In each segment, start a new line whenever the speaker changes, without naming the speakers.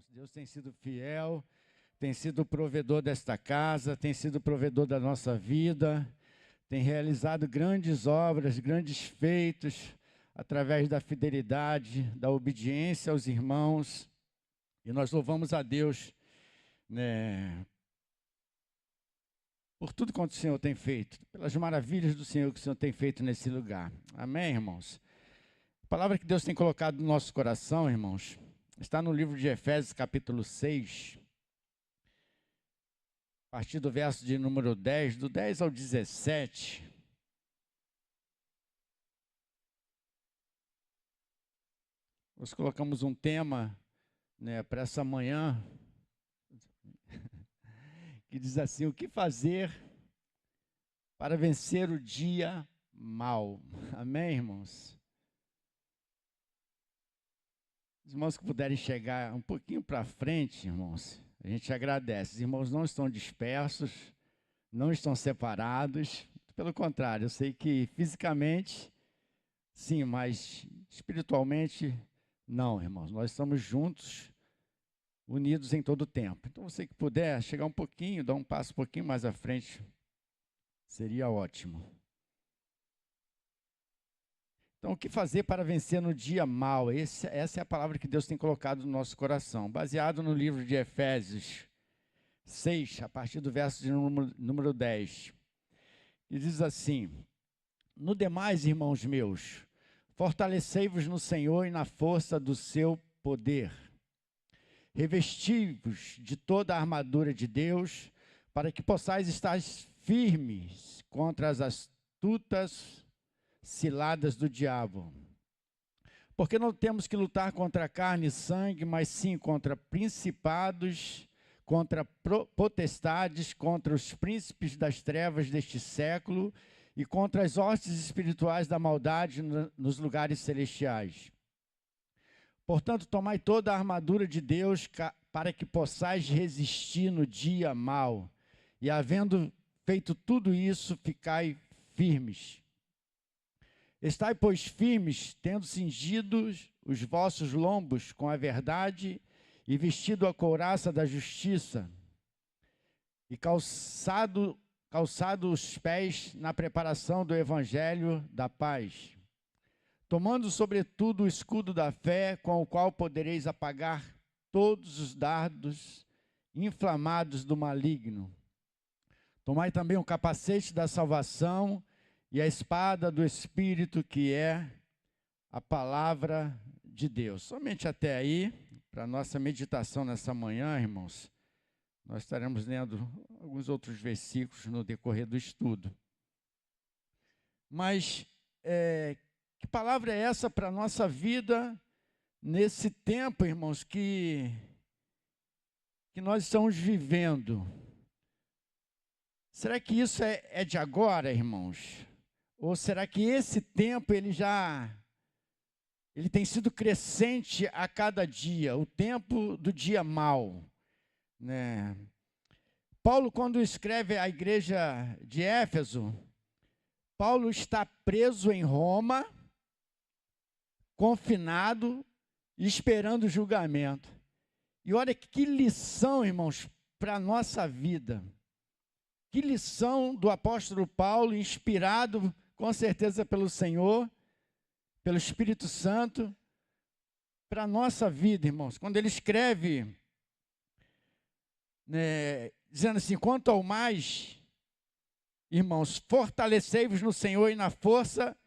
irmãos. Deus tem sido fiel, tem sido o provedor desta casa, tem sido o provedor da nossa vida, tem realizado grandes obras, grandes feitos, através da fidelidade, da obediência aos irmãos. E nós louvamos a Deus, né, por tudo quanto o Senhor tem feito, pelas maravilhas do Senhor que o Senhor tem feito nesse lugar. Amém, irmãos? A palavra que Deus tem colocado no nosso coração, irmãos, está no livro de Efésios, capítulo 6, a partir do verso de número 10, do 10 ao 17. Nós colocamos um tema, né, para essa manhã, que diz assim: o que fazer para vencer o dia mal? Amém, irmãos? Os irmãos que puderem chegar um pouquinho para frente, irmãos, a gente agradece. Os irmãos não estão dispersos, não estão separados. Pelo contrário, eu sei que fisicamente, sim, mas espiritualmente, não, irmãos. Nós estamos juntos, unidos em todo o tempo. Então, você que puder chegar um pouquinho, dar um passo um pouquinho mais à frente, seria ótimo. Então, o que fazer para vencer no dia mal? Essa é a palavra que Deus tem colocado no nosso coração. Baseado no livro de Efésios 6, a partir do verso de número 10. E diz assim: no demais, irmãos meus, fortalecei-vos no Senhor e na força do seu poder. Revesti-vos de toda a armadura de Deus, para que possais estar firmes contra as astutas ciladas do diabo. Porque não temos que lutar contra carne e sangue, mas sim contra principados, contra potestades, contra os príncipes das trevas deste século e contra as hostes espirituais da maldade nos lugares celestiais. Portanto, tomai toda a armadura de Deus para que possais resistir no dia mau, e havendo feito tudo isso, ficai firmes. Estai, pois, firmes, tendo cingido os vossos lombos com a verdade e vestido a couraça da justiça e calçado os pés na preparação do evangelho da paz, tomando sobretudo o escudo da fé, com o qual podereis apagar todos os dardos inflamados do maligno. Tomai também o capacete da salvação e a espada do Espírito, que é a palavra de Deus. Somente até aí, para a nossa meditação nessa manhã, irmãos, nós estaremos lendo alguns outros versículos no decorrer do estudo. Mas, que palavra é essa para a nossa vida nesse tempo, irmãos, que nós estamos vivendo? Será que isso é de agora, irmãos? Ou será que esse tempo ele tem sido crescente a cada dia, o tempo do dia mau, né? Paulo, quando escreve à igreja de Éfeso, Paulo está preso em Roma, confinado, esperando o julgamento. E olha que lição, irmãos, para a nossa vida. Que lição do apóstolo Paulo, inspirado com certeza pelo Senhor, pelo Espírito Santo, para a nossa vida, irmãos. Quando ele escreve, né, dizendo assim: quanto ao mais, irmãos, fortalecei-vos no Senhor e na força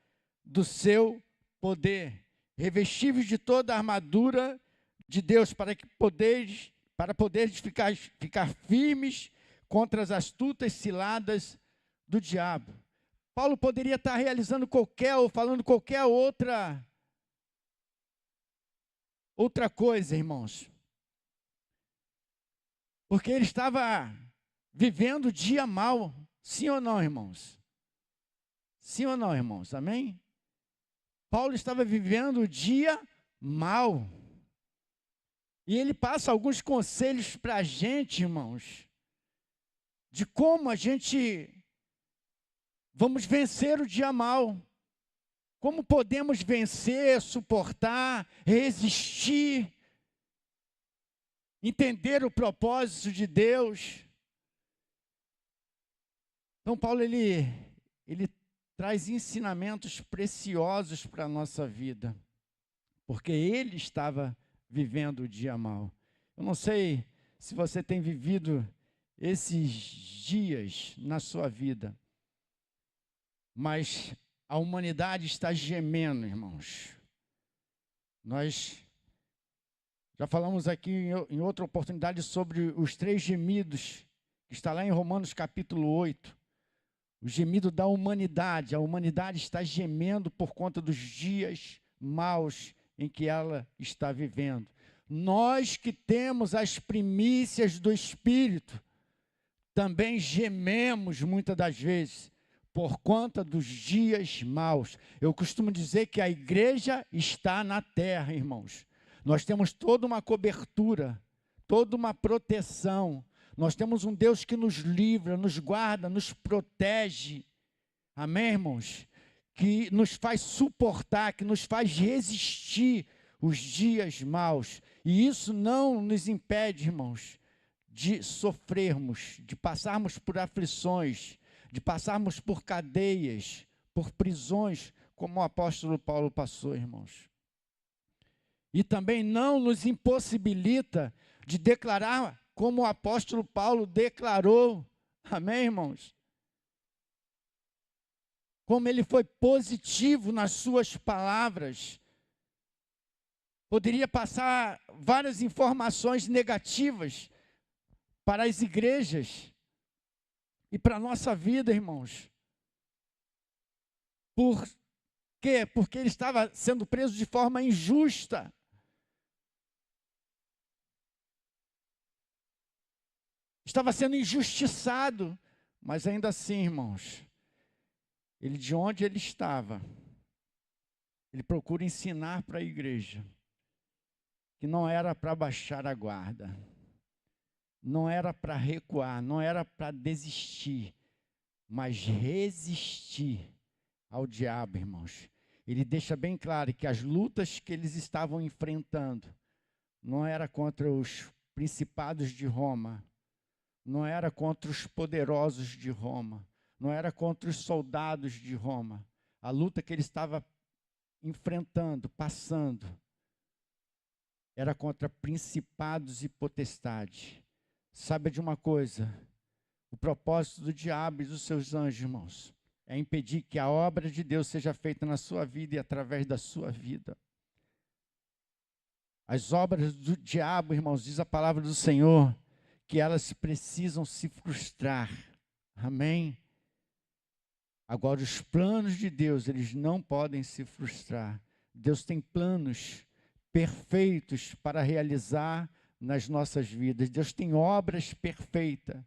do seu poder. Revesti-vos de toda a armadura de Deus, para poderes ficar firmes contra as astutas ciladas do diabo. Paulo poderia estar realizando falando qualquer outra coisa, irmãos. Porque ele estava vivendo o dia mau. Sim ou não, irmãos? Sim ou não, irmãos? Amém? Paulo estava vivendo o dia mau. E ele passa alguns conselhos para a gente, irmãos, de como a gente vamos vencer o dia mau. Como podemos vencer, suportar, resistir entender o propósito de Deus. Então, Paulo, ele traz ensinamentos preciosos para a nossa vida, porque ele estava vivendo o dia mau. Eu não sei se você tem vivido esses dias na sua vida, mas a humanidade está gemendo, irmãos. Nós já falamos aqui em outra oportunidade sobre os 3 gemidos, que está lá em Romanos capítulo 8. O gemido da humanidade. A humanidade está gemendo por conta dos dias maus em que ela está vivendo. Nós que temos as primícias do Espírito, também gememos muitas das vezes por conta dos dias maus. Eu costumo dizer que a igreja está na terra, irmãos. Nós temos toda uma cobertura, toda uma proteção. Nós temos um Deus que nos livra, nos guarda, nos protege. Amém, irmãos? Que nos faz suportar, que nos faz resistir os dias maus. E isso não nos impede, irmãos, de sofrermos, de passarmos por aflições, de passarmos por cadeias, por prisões, como o apóstolo Paulo passou, irmãos. E também não nos impossibilita de declarar como o apóstolo Paulo declarou. Amém, irmãos? Como ele foi positivo nas suas palavras. Poderia passar várias informações negativas para as igrejas e para a nossa vida, irmãos. Por quê? Porque ele estava sendo preso de forma injusta. Estava sendo injustiçado, mas ainda assim, irmãos, de onde ele estava, ele procura ensinar para a igreja que não era para baixar a guarda, não era para recuar, não era para desistir, mas resistir ao diabo, irmãos. Ele deixa bem claro que as lutas que eles estavam enfrentando não era contra os principados de Roma, não era contra os poderosos de Roma, não era contra os soldados de Roma. A luta que ele estava enfrentando, passando, era contra principados e potestades. Sabe de uma coisa? O propósito do diabo e dos seus anjos, irmãos, é impedir que a obra de Deus seja feita na sua vida e através da sua vida. As obras do diabo, irmãos, diz a palavra do Senhor, que elas precisam se frustrar. Amém? Agora, os planos de Deus, eles não podem se frustrar. Deus tem planos perfeitos para realizar nas nossas vidas. Deus tem obras perfeitas.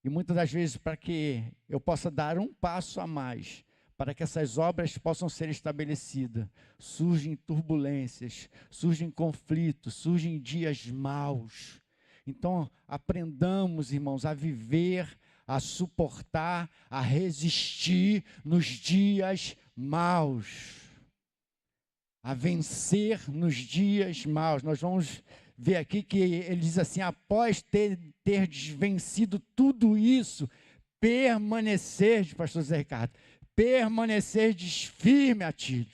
E muitas das vezes, para que eu possa dar um passo a mais, para que essas obras possam ser estabelecidas, surgem turbulências, surgem conflitos, surgem dias maus. Então, aprendamos, irmãos, a viver, a suportar, a resistir nos dias maus, a vencer nos dias maus. Nós vamos ver aqui que ele diz assim, após ter vencido tudo isso, permanecer, pastor Zé Ricardo, permanecer firme, Atílio.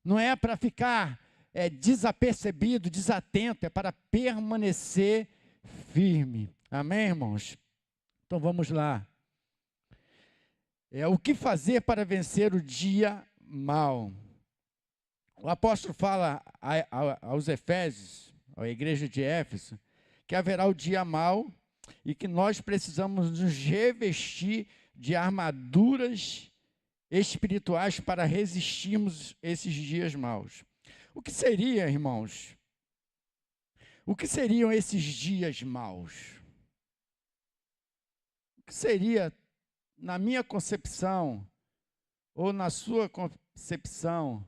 Não é para ficar desapercebido, desatento, é para permanecer firme. Amém, irmãos? Então vamos lá. O que fazer para vencer o dia mau? O apóstolo fala aos Efésios, à igreja de Éfeso, que haverá o dia mau e que nós precisamos nos revestir de armaduras espirituais para resistirmos esses dias maus. O que seria, irmãos? O que seriam esses dias maus? O que seria, na minha concepção, ou na sua concepção,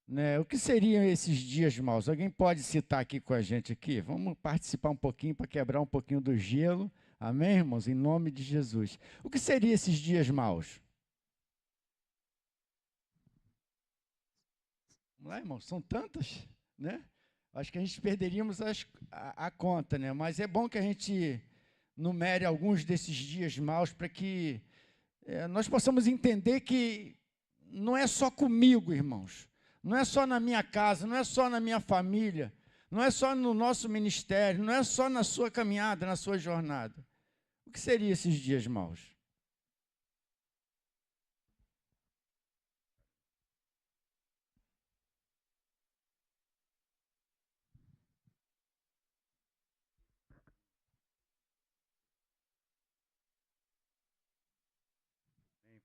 né, o que seriam esses dias maus? Alguém pode citar aqui com a gente aqui? Vamos participar um pouquinho para quebrar um pouquinho do gelo. Amém, irmãos? Em nome de Jesus. O que seriam esses dias maus? Vamos lá, irmãos, são tantas, né? acho que a gente perderíamos a conta, né? Mas é bom que a gente numere alguns desses dias maus para que nós possamos entender que não é só comigo, irmãos, não é só na minha casa, não é só na minha família, não é só no nosso ministério, não é só na sua caminhada, na sua jornada. O que seriam esses dias maus?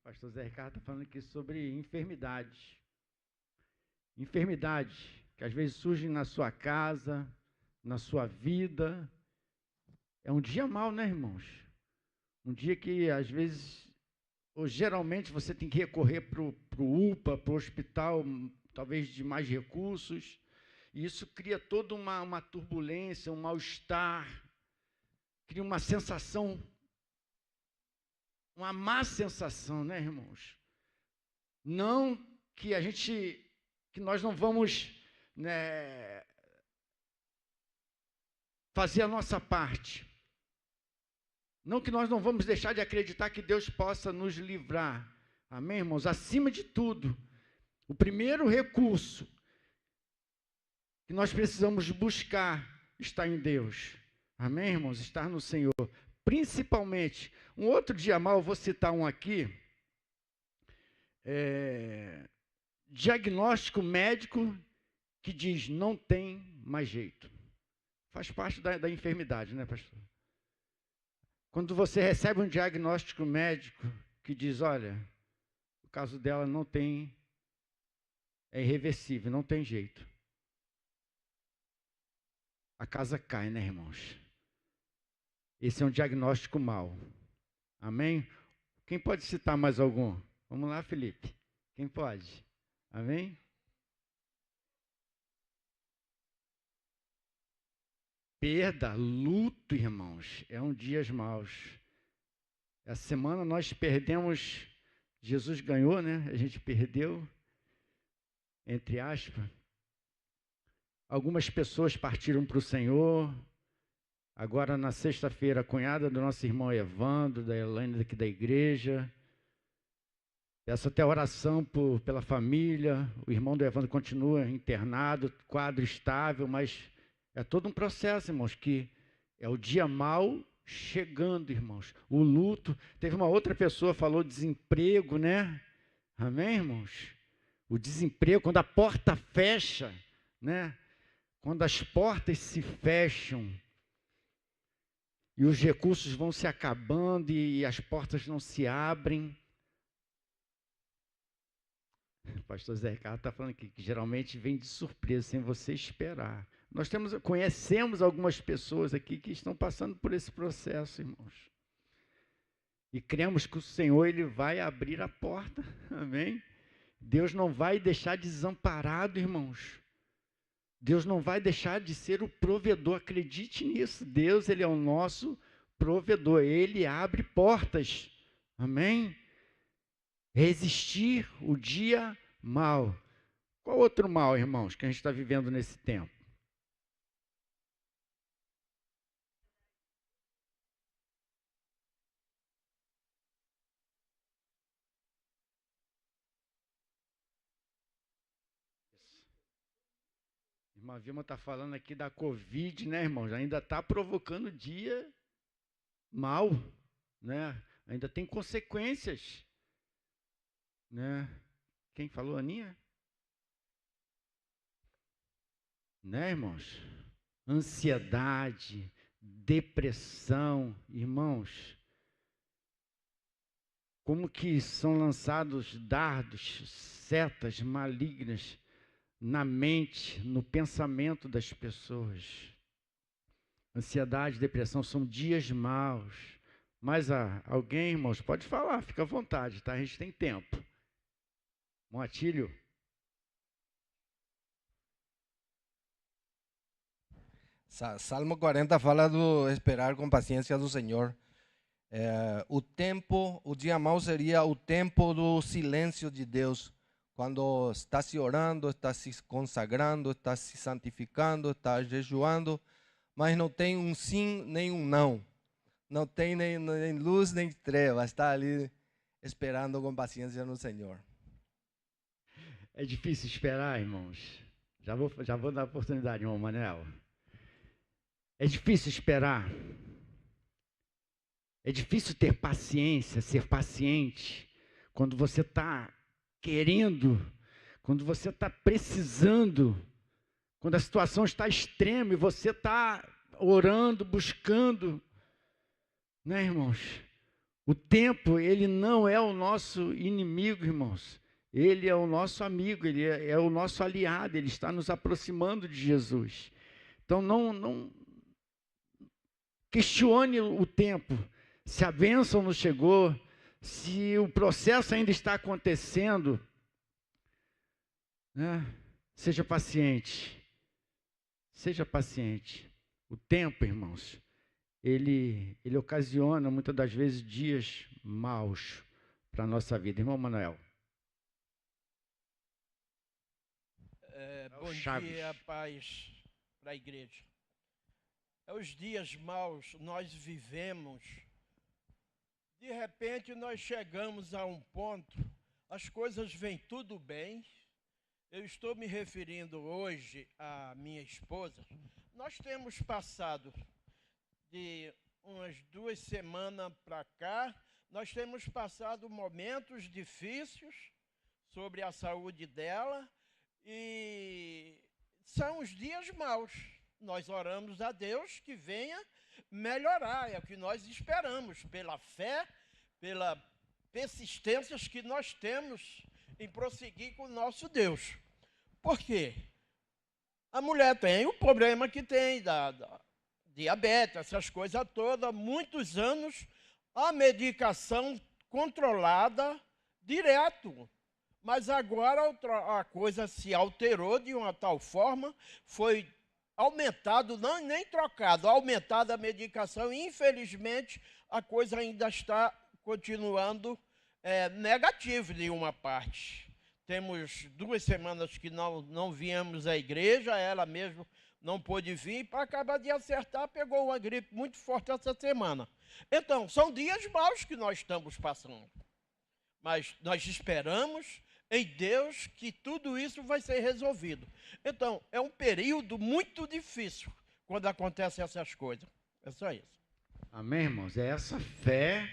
Pastor Zé Ricardo está falando aqui sobre enfermidades. Enfermidades que às vezes surgem na sua casa, na sua vida. É um dia mau, né, irmãos? Um dia que às vezes, ou geralmente, você tem que recorrer para o UPA, para o hospital, talvez de mais recursos. E isso cria toda uma turbulência, um mal-estar, cria uma sensação, uma má sensação, né, irmãos? Não que nós não vamos, né, fazer a nossa parte. Não que nós não vamos deixar de acreditar que Deus possa nos livrar. Amém, irmãos? Acima de tudo, o primeiro recurso que nós precisamos buscar está em Deus. Amém, irmãos? Estar no Senhor. Principalmente, um outro dia mau, eu vou citar um aqui, diagnóstico médico que diz, não tem mais jeito. Faz parte da enfermidade, né, pastor? Quando você recebe um diagnóstico médico que diz, olha, o caso dela não tem, é irreversível, não tem jeito. A casa cai, né, irmãos? Esse é um diagnóstico mau. Amém? Quem pode citar mais algum? Vamos lá, Felipe. Quem pode? Amém? Perda, luto, irmãos, é um dias maus. Essa semana nós perdemos, Jesus ganhou, né? A gente perdeu, entre aspas. Algumas pessoas partiram para o Senhor. Agora, na sexta-feira, a cunhada do nosso irmão Evandro, da Elaine, daqui da igreja. Peço até oração pela família. O irmão do Evandro continua internado, quadro estável, mas é todo um processo, irmãos, que é o dia mau chegando, irmãos. O luto. Teve uma outra pessoa que falou desemprego, né? Amém, irmãos? O desemprego, quando a porta fecha, né? Quando as portas se fecham e os recursos vão se acabando e as portas não se abrem. O pastor Zé Ricardo está falando aqui que geralmente vem de surpresa, sem você esperar. Nós conhecemos algumas pessoas aqui que estão passando por esse processo, irmãos. E cremos que o Senhor, Ele vai abrir a porta, amém? Deus não vai deixar desamparado, irmãos. Deus não vai deixar de ser o provedor, acredite nisso. Deus, Ele é o nosso provedor, Ele abre portas, amém? Resistir o dia mau. Qual outro mal, irmãos, que a gente está vivendo nesse tempo? Irmã Vilma está falando aqui da Covid, né, irmãos? Ainda está provocando dia mal, né? Ainda tem consequências, né? Quem falou, Aninha? Né, irmãos? Ansiedade, depressão, irmãos. Como que são lançados dardos, setas malignas na mente, no pensamento das pessoas. Ansiedade, depressão são dias maus. Mas alguém, irmãos, pode falar, fica à vontade, tá? A gente tem tempo. Moatílio.
Salmo 40 fala do esperar com paciência do Senhor. O dia mau seria o tempo do silêncio de Deus, quando está se orando, está se consagrando, está se santificando, está jejuando, mas não tem um sim nem um não. Não tem nem luz nem treva, está ali esperando com paciência no Senhor.
É difícil esperar, irmãos. Já vou dar a oportunidade, irmão Manuel. É difícil esperar. É difícil ter paciência, ser paciente, quando você está querendo, quando você está precisando, quando a situação está extrema e você está orando, buscando, né, irmãos? O tempo, ele não é o nosso inimigo, irmãos. Ele é o nosso amigo, ele é o nosso aliado, ele está nos aproximando de Jesus. Então, não questione o tempo, se a bênção não chegou, se o processo ainda está acontecendo, né? Seja paciente. Seja paciente. O tempo, irmãos, ele ocasiona muitas das vezes dias maus para a nossa vida. Irmão Manuel.
Bom dia, paz para a igreja. Os dias maus nós vivemos. De repente nós chegamos a um ponto, as coisas vêm tudo bem. Eu estou me referindo hoje à minha esposa. Nós temos passado de umas 2 semanas para cá, nós temos passado momentos difíceis sobre a saúde dela e são os dias maus. Nós oramos a Deus que venha melhorar, é o que nós esperamos, pela fé, pela persistência que nós temos em prosseguir com o nosso Deus. Por quê? A mulher tem o problema que tem da diabetes, essas coisas todas, muitos anos, a medicação controlada direto. Mas agora a coisa se alterou de uma tal forma, foi aumentado, não nem trocado, aumentada a medicação, e infelizmente a coisa ainda está continuando negativa de uma parte. Temos 2 semanas que não viemos à igreja, ela mesmo não pôde vir, para acabar de acertar, pegou uma gripe muito forte essa semana. Então, são dias maus que nós estamos passando. Mas nós esperamos em Deus que tudo isso vai ser resolvido. Então, é um período muito difícil quando acontecem essas coisas. É só isso.
Amém, irmãos? É essa fé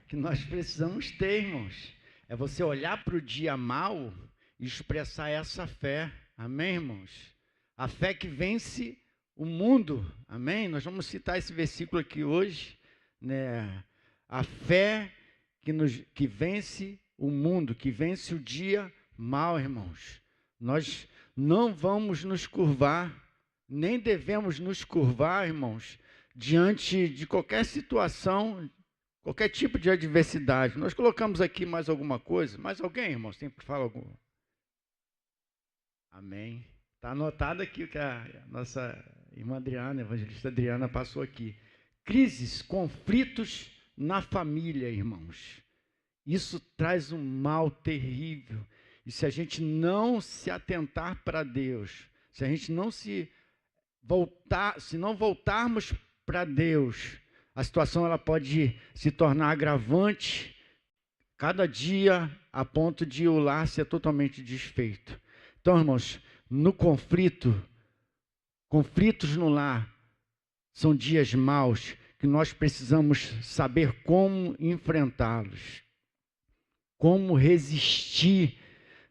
que nós precisamos ter, irmãos. É você olhar para o dia mau e expressar essa fé. Amém, irmãos? A fé que vence o mundo. Amém? Nós vamos citar esse versículo aqui hoje, né? A fé que vence o mundo, que vence o dia mau, irmãos. Nós não vamos nos curvar, nem devemos nos curvar, irmãos, diante de qualquer situação, qualquer tipo de adversidade. Nós colocamos aqui mais alguma coisa? Mais alguém, irmãos? Tem para falar alguma? Amém. Está anotado aqui o que a nossa irmã Adriana, a evangelista Adriana, passou aqui. Crises, conflitos na família, irmãos. Isso traz um mal terrível. E se a gente não se atentar para Deus, se a gente não se não voltarmos para Deus, a situação ela pode se tornar agravante cada dia a ponto de o lar ser totalmente desfeito. Então, irmãos, no conflitos no lar são dias maus que nós precisamos saber como enfrentá-los, como resistir,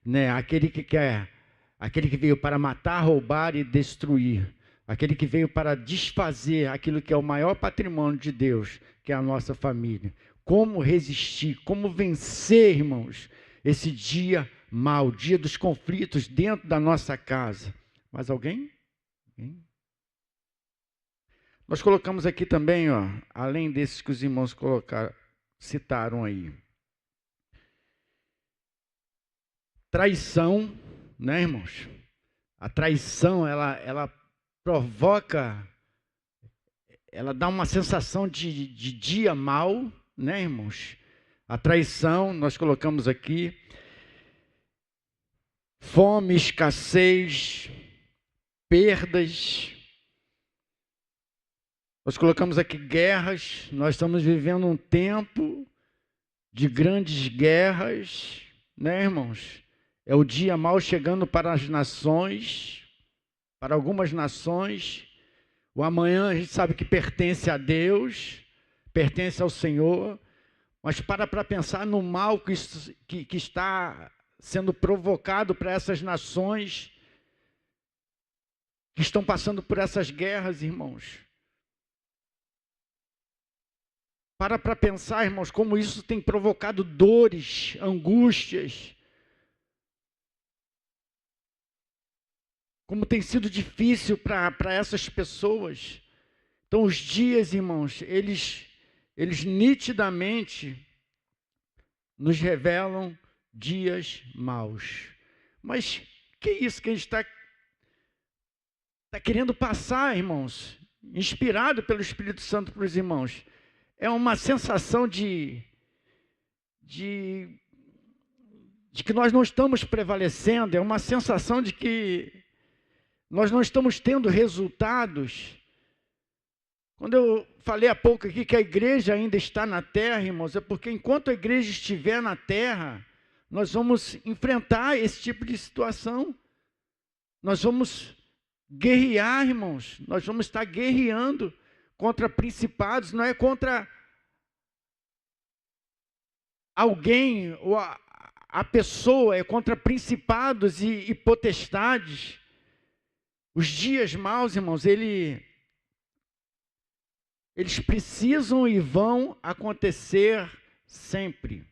né? Aquele que veio para matar, roubar e destruir, aquele que veio para desfazer aquilo que é o maior patrimônio de Deus, que é a nossa família. Como resistir, como vencer, irmãos, esse dia mau, dia dos conflitos dentro da nossa casa. Mais alguém? Nós colocamos aqui também, ó, além desses que os irmãos citaram aí. Traição, né, irmãos? A traição, ela provoca, ela dá uma sensação de dia mau, né, irmãos? A traição, nós colocamos aqui. fome, escassez, perdas. Nós colocamos aqui guerras, nós estamos vivendo um tempo de grandes guerras, né, irmãos? É o dia mau chegando para as nações, para algumas nações. O amanhã a gente sabe que pertence a Deus, pertence ao Senhor, mas para pensar no mal que está sendo provocado para essas nações que estão passando por essas guerras, irmãos. Para pensar, irmãos, como isso tem provocado dores, angústias. Como tem sido difícil para essas pessoas. Então, os dias, irmãos, eles nitidamente nos revelam dias maus. Mas que é isso que a gente está querendo passar, irmãos? Inspirado pelo Espírito Santo para os irmãos. É uma sensação de que nós não estamos prevalecendo, é uma sensação de que nós não estamos tendo resultados. Quando eu falei há pouco aqui que a igreja ainda está na terra, irmãos, é porque enquanto a igreja estiver na terra, nós vamos enfrentar esse tipo de situação. Nós vamos guerrear, irmãos, nós vamos estar guerreando contra principados, não é contra alguém ou a pessoa, é contra principados e potestades. Os dias maus, irmãos, eles precisam e vão acontecer sempre.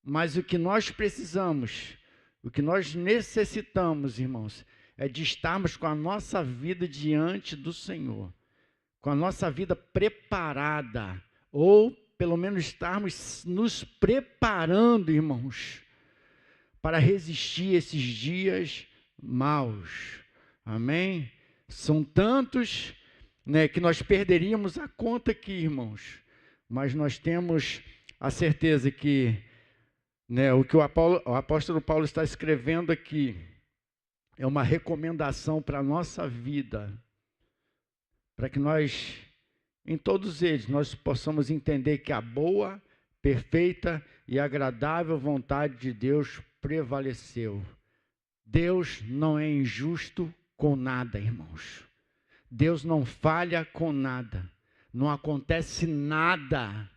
Mas o que nós precisamos, o que nós necessitamos, irmãos, é de estarmos com a nossa vida diante do Senhor, com a nossa vida preparada, ou pelo menos estarmos nos preparando, irmãos, para resistir esses dias maus. Amém? São tantos, né, que nós perderíamos a conta aqui, irmãos. Mas nós temos a certeza que, né, o que o apóstolo Paulo está escrevendo aqui é uma recomendação para a nossa vida, para que nós, em todos eles, nós possamos entender que a boa, perfeita e agradável vontade de Deus prevaleceu. Deus não é injusto com nada, irmãos. Deus não falha com nada. Não acontece nada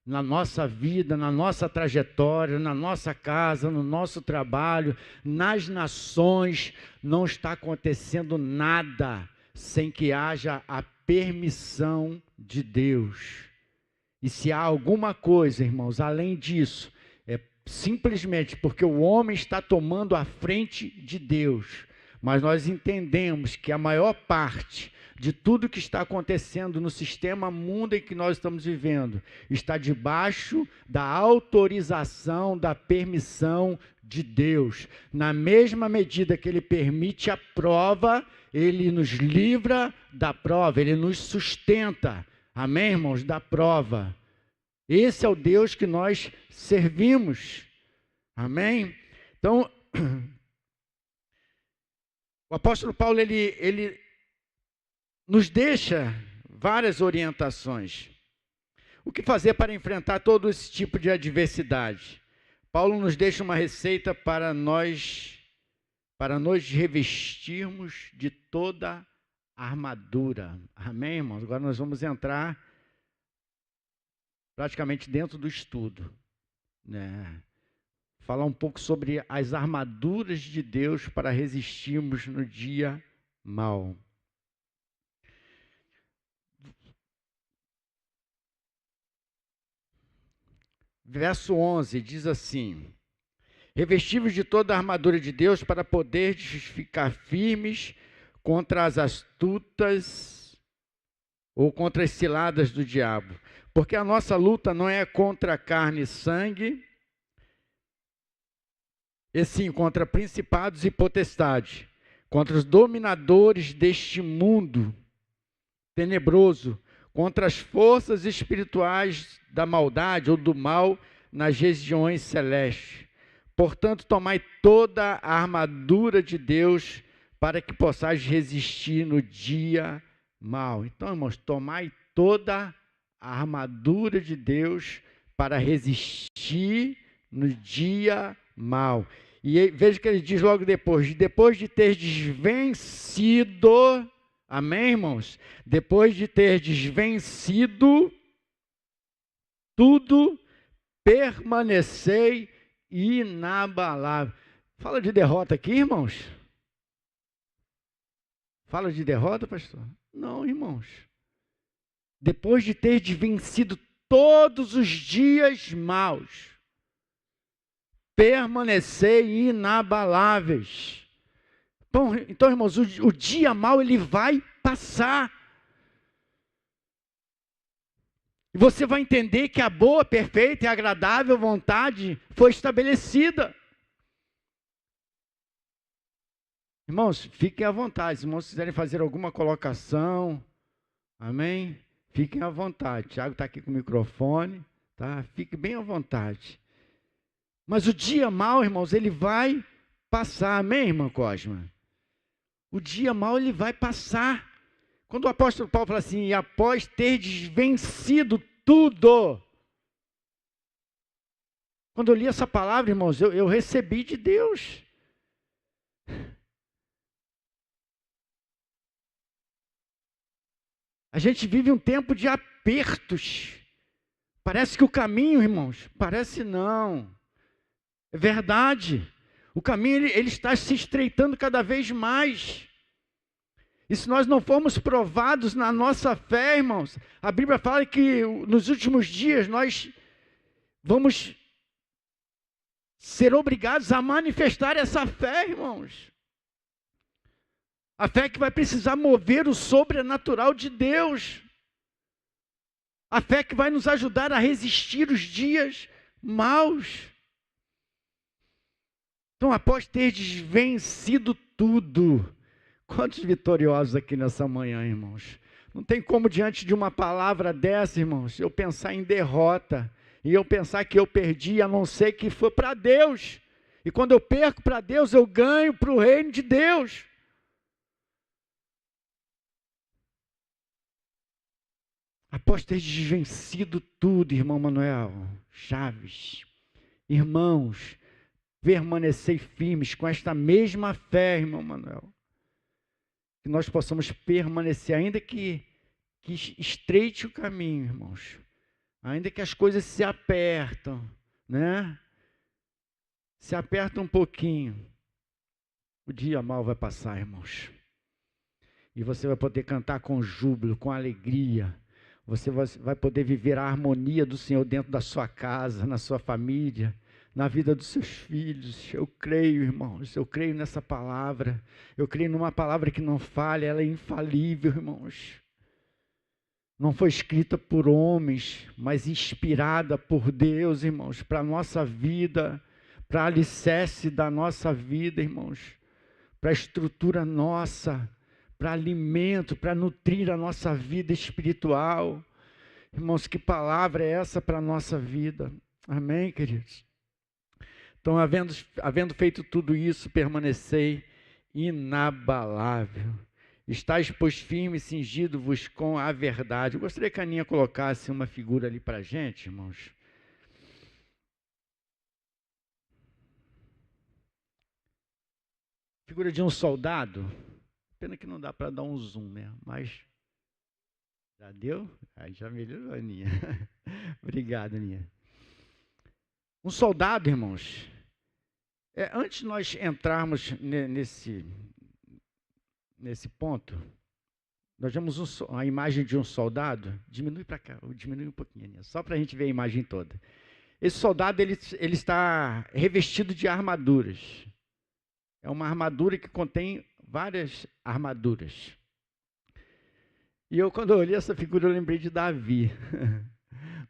na nossa vida, na nossa trajetória, na nossa casa, no nosso trabalho, nas nações. Não está acontecendo nada sem que haja a permissão de Deus. E se há alguma coisa, irmãos, além disso, é simplesmente porque o homem está tomando a frente de Deus. Mas nós entendemos que a maior parte de tudo que está acontecendo no sistema mundo em que nós estamos vivendo está debaixo da autorização, da permissão de Deus. Na mesma medida que Ele permite a prova, Ele nos livra da prova, Ele nos sustenta. Amém, irmãos? Da prova. Esse é o Deus que nós servimos. Amém? Então, o apóstolo Paulo, ele nos deixa várias orientações. O que fazer para enfrentar todo esse tipo de adversidade? Paulo nos deixa uma receita para nos revestirmos de toda a armadura. Amém, irmãos? Agora nós vamos entrar praticamente dentro do estudo, né? Falar um pouco sobre as armaduras de Deus para resistirmos no dia mau. Verso 11 diz assim: revestivos de toda a armadura de Deus para poder ficar firmes contra as astutas ou contra as ciladas do diabo. Porque a nossa luta não é contra carne e sangue, e sim contra principados e potestades, contra os dominadores deste mundo tenebroso, contra as forças espirituais da maldade ou do mal nas regiões celestes. Portanto, tomai toda a armadura de Deus para que possais resistir no dia mau. Então, irmãos, tomai toda a armadura de Deus para resistir no dia mau. E veja que ele diz logo depois de terdes vencido, amém, irmãos? Depois de terdes vencido tudo, permanecei inabalável. Fala de derrota aqui, irmãos? Fala de derrota, pastor? Não, irmãos. Depois de terdes vencido todos os dias maus, permanecei inabaláveis. Então, irmãos, o dia mau ele vai passar. E você vai entender que a boa, perfeita e agradável vontade foi estabelecida. Irmãos, fiquem à vontade. Se irmãos quiserem fazer alguma colocação, amém? Fiquem à vontade. Tiago está aqui com o microfone, tá? Fique bem à vontade. Mas o dia mau, irmãos, ele vai passar. Amém, irmã Cosma? O dia mau, ele vai passar. Quando o apóstolo Paulo fala assim, e após terdes vencido tudo. Quando eu li essa palavra, irmãos, eu recebi de Deus. A gente vive um tempo de apertos. Parece que o caminho, irmãos, parece não. É verdade. O caminho ele está se estreitando cada vez mais. E se nós não formos provados na nossa fé, irmãos, a Bíblia fala que nos últimos dias nós vamos ser obrigados a manifestar essa fé, irmãos. A fé que vai precisar mover o sobrenatural de Deus. A fé que vai nos ajudar a resistir os dias maus. Então, após terdes vencido tudo, quantos vitoriosos aqui nessa manhã, irmãos? Não tem como, diante de uma palavra dessa, irmãos, eu pensar em derrota, e eu pensar que eu perdi, a não ser que foi para Deus. E quando eu perco para Deus, eu ganho para o reino de Deus. Após ter vencido tudo, irmão Manuel Chaves, irmãos, permanecei firmes com esta mesma fé, irmão Manuel. Que nós possamos permanecer, ainda que estreite o caminho, irmãos. Ainda que as coisas se apertam, né? Se apertam um pouquinho. O dia mau vai passar, irmãos. E você vai poder cantar com júbilo, com alegria. Você vai poder viver a harmonia do Senhor dentro da sua casa, na sua família, na vida dos seus filhos. Eu creio, irmãos, eu creio nessa palavra. Eu creio numa palavra que não falha, ela é infalível, irmãos. Não foi escrita por homens, mas inspirada por Deus, irmãos, para a nossa vida, para a alicerce da nossa vida, irmãos, para a estrutura nossa, para alimento, para nutrir a nossa vida espiritual. Irmãos, que palavra é essa para a nossa vida? Amém, queridos? Então, havendo feito tudo isso, permanecei inabalável. Estais, pois, firmes, cingido-vos com a verdade. Eu gostaria que a Aninha colocasse uma figura ali para a gente, irmãos. Figura de um soldado. Pena que não dá para dar um zoom, né? Mas já deu? Aí já melhorou, Aninha. Obrigado, Aninha. Um soldado, irmãos. Antes de nós entrarmos nesse ponto, nós vemos a imagem de um soldado. Diminui para cá, diminui um pouquinho, Aninha, só para a gente ver a imagem toda. Esse soldado ele está revestido de armaduras. É uma armadura que contém várias armaduras. E quando eu olhei essa figura, eu lembrei de Davi.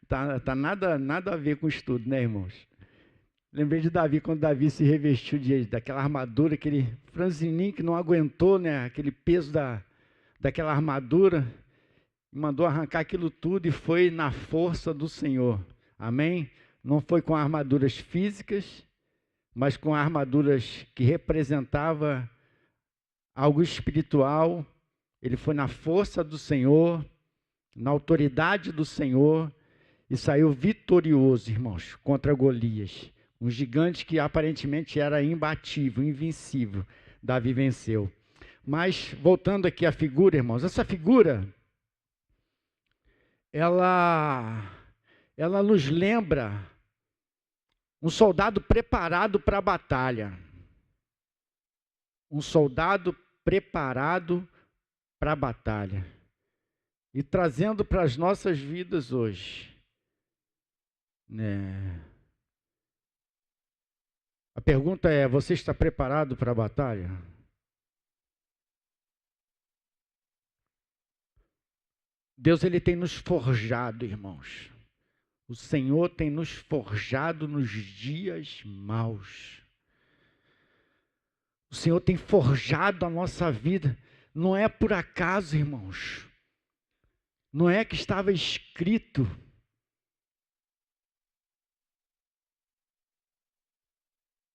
Tá nada a ver com o estudo, né, irmãos? Lembrei de Davi, quando Davi se revestiu daquela armadura, aquele franzininho que não aguentou, né, aquele peso daquela armadura, mandou arrancar aquilo tudo e foi na força do Senhor. Amém? Não foi com armaduras físicas, mas com armaduras que representava algo espiritual. Ele foi na força do Senhor, na autoridade do Senhor, e saiu vitorioso, irmãos, contra Golias, um gigante que aparentemente era imbatível, invencível. Davi venceu. Mas, voltando aqui à figura, irmãos, essa figura, ela nos lembra um soldado preparado para a batalha. Um soldado preparado para a batalha. E trazendo para as nossas vidas hoje, né? A pergunta é: você está preparado para a batalha? Deus, ele tem nos forjado, irmãos. O Senhor tem nos forjado nos dias maus. O Senhor tem forjado a nossa vida. Não é por acaso, irmãos. Não é que estava escrito.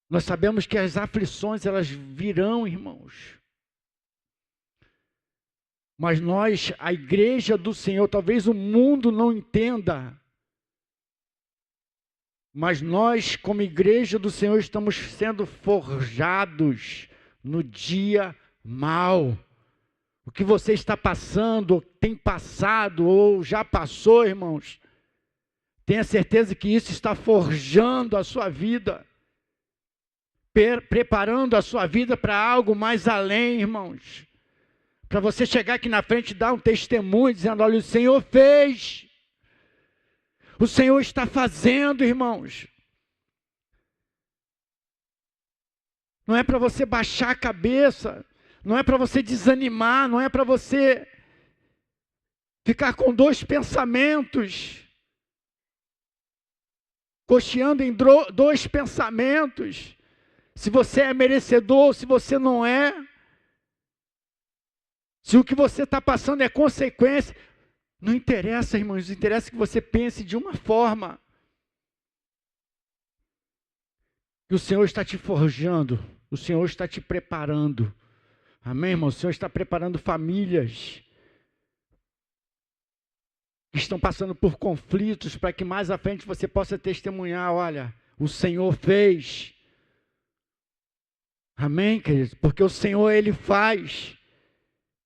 Nós sabemos que as aflições, elas virão, irmãos. Mas nós, a igreja do Senhor, talvez o mundo não entenda, mas nós, como igreja do Senhor, estamos sendo forjados no dia mau. O que você está passando, ou tem passado, ou já passou, irmãos, tenha certeza que isso está forjando a sua vida, preparando a sua vida para algo mais além, irmãos. Para você chegar aqui na frente e dar um testemunho, dizendo: olha, o Senhor fez. O Senhor está fazendo, irmãos. Não é para você baixar a cabeça, não é para você desanimar, não é para você ficar com dois pensamentos, cocheando em dois pensamentos, se você é merecedor ou se você não é, se o que você está passando é consequência. Não interessa, irmãos, interessa que você pense de uma forma. Que o Senhor está te forjando, o Senhor está te preparando. Amém, irmão? O Senhor está preparando famílias que estão passando por conflitos, para que mais à frente você possa testemunhar: olha, o Senhor fez. Amém, queridos? Porque o Senhor, Ele faz.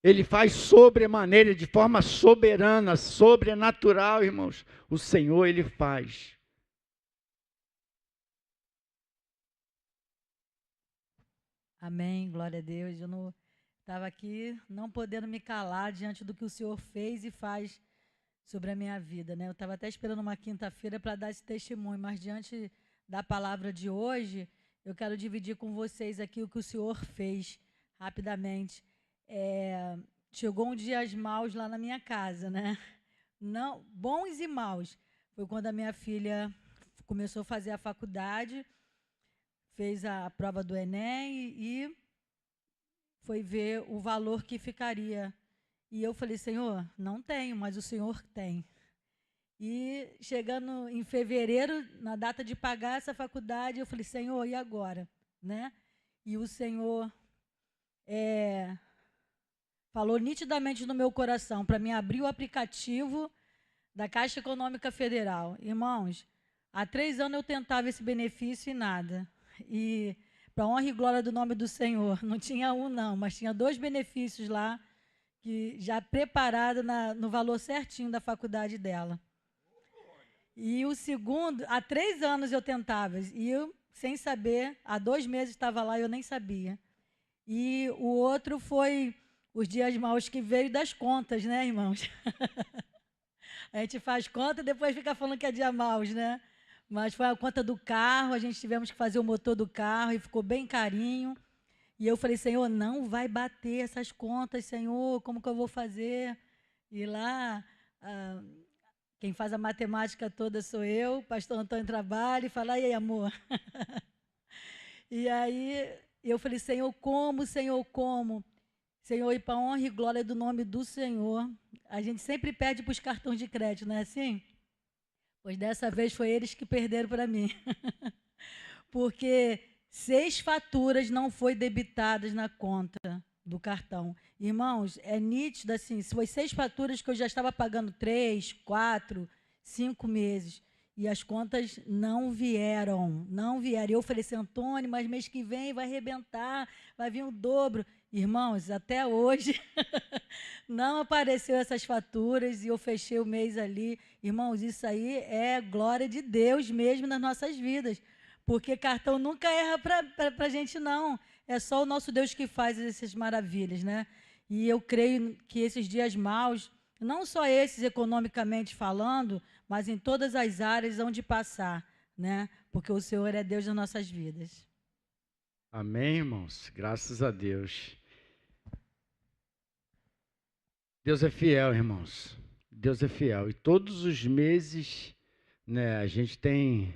Ele faz sobremaneira, de forma soberana, sobrenatural, irmãos. O Senhor, Ele faz.
Amém, glória a Deus. Eu não estava aqui não podendo me calar diante do que o Senhor fez e faz sobre a minha vida, né? Eu estava até esperando uma quinta-feira para dar esse testemunho, mas diante da palavra de hoje, eu quero dividir com vocês aqui o que o Senhor fez rapidamente. Chegou um dias maus lá na minha casa, né? Não, bons e maus. Foi quando a minha filha começou a fazer a faculdade, fez a prova do Enem e foi ver o valor que ficaria. E eu falei: Senhor, não tenho, mas o Senhor tem. E chegando em fevereiro, na data de pagar essa faculdade, eu falei: Senhor, e agora? Né? E o Senhor falou nitidamente no meu coração para mim abrir o aplicativo da Caixa Econômica Federal. Irmãos, há 3 anos eu tentava esse benefício e nada. E, para honra e glória do nome do Senhor, não tinha um não, mas tinha 2 benefícios lá, que já preparado no valor certinho da faculdade dela. E o segundo, há 3 anos eu tentava, e eu, sem saber, há 2 meses estava lá e eu nem sabia. E o outro foi os dias maus que veio das contas, né, irmãos? A gente faz conta e depois fica falando que é dia maus, né? Mas foi a conta do carro, a gente tivemos que fazer o motor do carro e ficou bem carinho. E eu falei: Senhor, não vai bater essas contas, Senhor, como que eu vou fazer? E lá, quem faz a matemática toda sou eu, o pastor Antônio trabalha e fala: e aí, amor? E aí eu falei: Senhor, como? Senhor, como? Senhor, e para honra e glória do nome do Senhor, a gente sempre pede para os cartões de crédito, não é assim? Pois dessa vez foi eles que perderam para mim. Porque 6 faturas não foi debitadas na conta do cartão. Irmãos, é nítido assim, se foi 6 faturas que eu já estava pagando 3, 4, 5 meses. E as contas não vieram. E eu falei assim, Antônio, mas mês que vem vai arrebentar, vai vir o dobro. Irmãos, até hoje não apareceu essas faturas e eu fechei o mês ali. Irmãos, isso aí é glória de Deus mesmo nas nossas vidas. Porque cartão nunca erra para a gente, não. É só o nosso Deus que faz essas maravilhas, né? E eu creio que esses dias maus, não só esses economicamente falando, mas em todas as áreas hão de passar, né? Porque o Senhor é Deus das nossas vidas.
Amém, irmãos? Graças a Deus. Deus é fiel, irmãos. Deus é fiel. E todos os meses, né, a gente tem,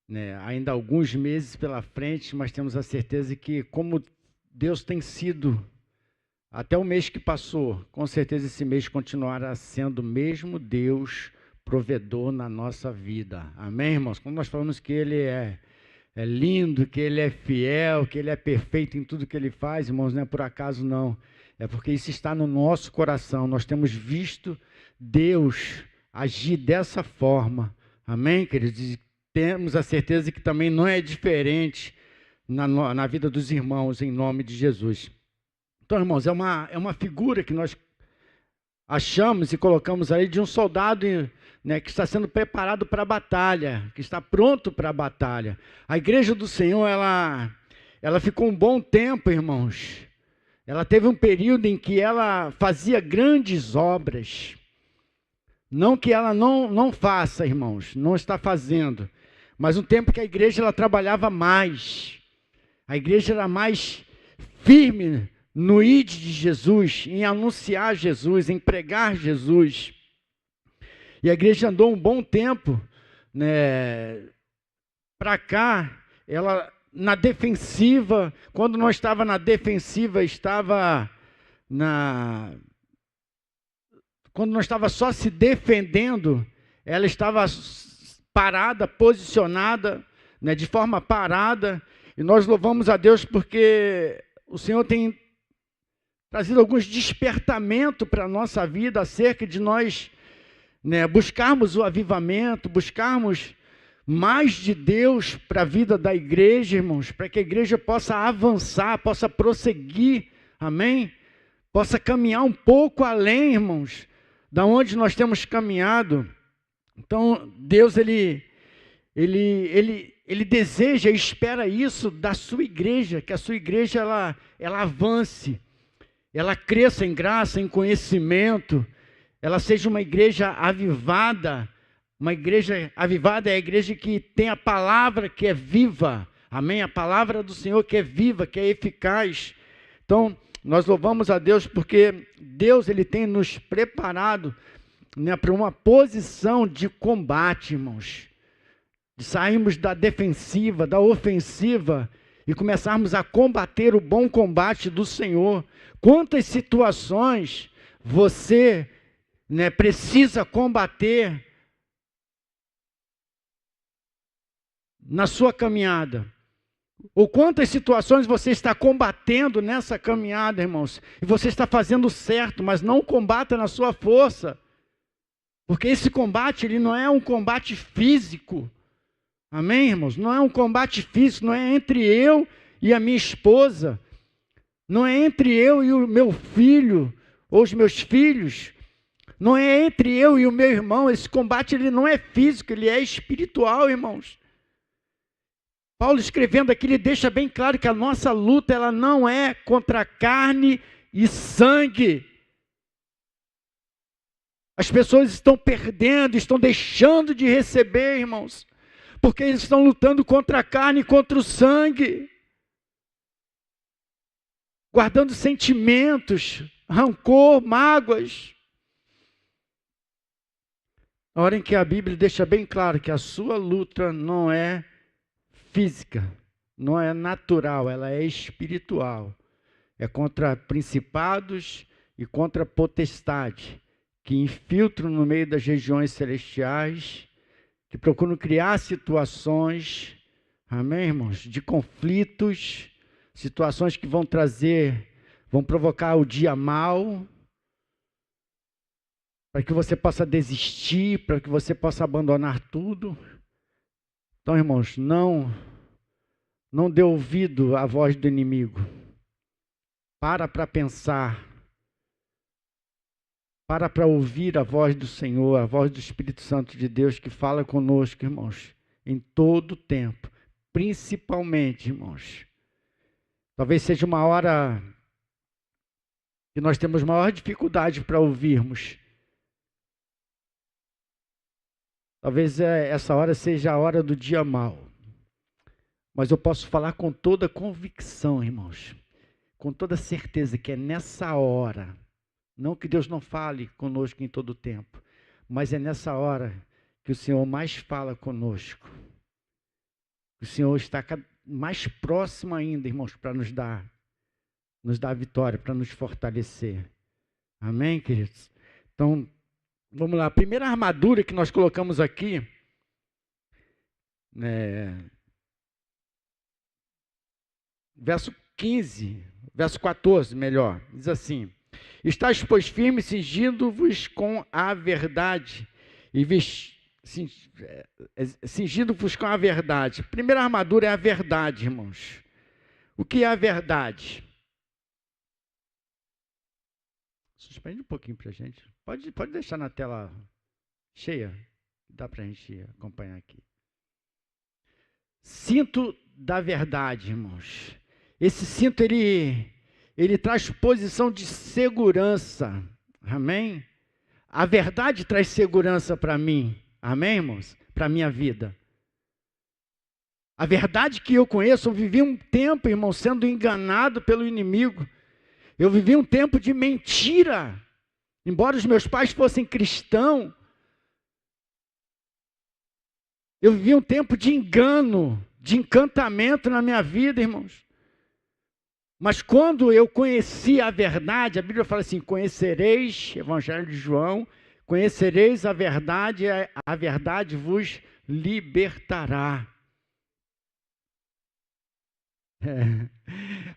né, ainda alguns meses pela frente, mas temos a certeza que, como Deus tem sido até o mês que passou, com certeza esse mês continuará sendo o mesmo Deus provedor na nossa vida. Amém, irmãos? Quando nós falamos que Ele é lindo, que Ele é fiel, que Ele é perfeito em tudo que Ele faz, irmãos, não é por acaso não. É porque isso está no nosso coração. Nós temos visto Deus agir dessa forma. Amém, queridos? E temos a certeza que também não é diferente na vida dos irmãos, em nome de Jesus. Então, irmãos, é uma figura que nós achamos e colocamos aí de um soldado, né, que está sendo preparado para a batalha, que está pronto para a batalha. A igreja do Senhor, ela ficou um bom tempo, irmãos. Ela teve um período em que ela fazia grandes obras. Não que ela não faça, irmãos, não está fazendo. Mas um tempo que a igreja ela trabalhava mais. A igreja era mais firme no id de Jesus, em anunciar Jesus, em pregar Jesus. E a igreja andou um bom tempo, né, para cá, ela na defensiva, quando não estava na defensiva, quando não estava só se defendendo, ela estava parada, posicionada, né, de forma parada, e nós louvamos a Deus porque o Senhor tem trazido alguns despertamentos para a nossa vida acerca de nós, né, buscarmos o avivamento, buscarmos mais de Deus para a vida da igreja, irmãos, para que a igreja possa avançar, possa prosseguir, amém? Possa caminhar um pouco além, irmãos, da onde nós temos caminhado. Então, Deus, Ele deseja e espera isso da sua igreja, que a sua igreja, ela avance, ela cresça em graça, em conhecimento, ela seja uma igreja avivada. Uma igreja avivada é a igreja que tem a palavra que é viva, amém? A palavra do Senhor que é viva, que é eficaz. Então, nós louvamos a Deus porque Deus, Ele tem nos preparado, né, para uma posição de combate, irmãos. De sairmos da defensiva, da ofensiva e começarmos a combater o bom combate do Senhor. Quantas situações você, né, precisa combater na sua caminhada? Ou quantas situações você está combatendo nessa caminhada, irmãos? E você está fazendo certo, mas não combata na sua força. Porque esse combate, ele não é um combate físico. Amém, irmãos? Não é um combate físico, não é entre eu e a minha esposa. Não é entre eu e o meu filho, ou os meus filhos. Não é entre eu e o meu irmão. Esse combate, ele não é físico, ele é espiritual, irmãos. Paulo escrevendo aqui, ele deixa bem claro que a nossa luta, ela não é contra carne e sangue. As pessoas estão perdendo, estão deixando de receber, irmãos, porque eles estão lutando contra a carne e contra o sangue, guardando sentimentos, rancor, mágoas. A hora em que a Bíblia deixa bem claro que a sua luta não é física, não é natural, ela é espiritual. É contra principados e contra potestade, que infiltram no meio das regiões celestiais, que procuram criar situações, Amém, irmãos? De conflitos, situações que vão provocar o dia mal, para que você possa desistir, para que você possa abandonar tudo. Então, irmãos, não dê ouvido à voz do inimigo. Para pensar. Para ouvir a voz do Senhor, a voz do Espírito Santo de Deus que fala conosco, irmãos, em todo o tempo. Principalmente, irmãos. Talvez seja uma hora que nós temos maior dificuldade para ouvirmos. Talvez essa hora seja a hora do dia mau. Mas eu posso falar com toda convicção, irmãos, com toda certeza que é nessa hora, não que Deus não fale conosco em todo o tempo, mas é nessa hora que o Senhor mais fala conosco. O Senhor está mais próximo ainda, irmãos, para nos dar vitória, para nos fortalecer. Amém, queridos? Então, vamos lá. A primeira armadura que nós colocamos aqui, verso 15, verso 14, melhor, diz assim: estáis, pois, firmes, cingindo-vos com a verdade, cingindo-vos com a verdade. A primeira armadura é a verdade, irmãos. O que é a verdade? Suspende um pouquinho para a gente. Pode deixar na tela cheia, dá para a gente acompanhar aqui. Cinto da verdade, irmãos. Esse cinto, ele traz posição de segurança, amém? A verdade traz segurança para mim, amém, irmãos? Para a minha vida. A verdade que eu conheço, eu vivi um tempo, irmão, sendo enganado pelo inimigo. Eu vivi um tempo de mentira. Embora os meus pais fossem cristãos, eu vivi um tempo de engano, de encantamento na minha vida, irmãos. Mas quando eu conheci a verdade, a Bíblia fala assim: conhecereis, Evangelho de João, conhecereis a verdade vos libertará.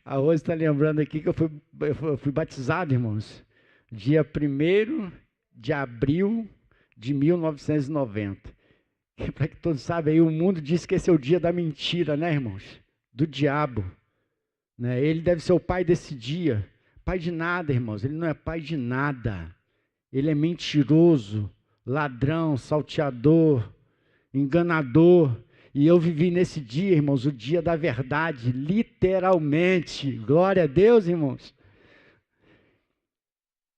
A Rose está lembrando aqui que eu fui batizado, irmãos, dia 1º de abril de 1990. Para que todos saibam, aí o mundo diz que esse é o dia da mentira, né, irmãos? Do diabo. Né? Ele deve ser o pai desse dia. Pai de nada, irmãos. Ele não é pai de nada. Ele é mentiroso, ladrão, salteador, enganador. E eu vivi nesse dia, irmãos, o dia da verdade, literalmente. Glória a Deus, irmãos.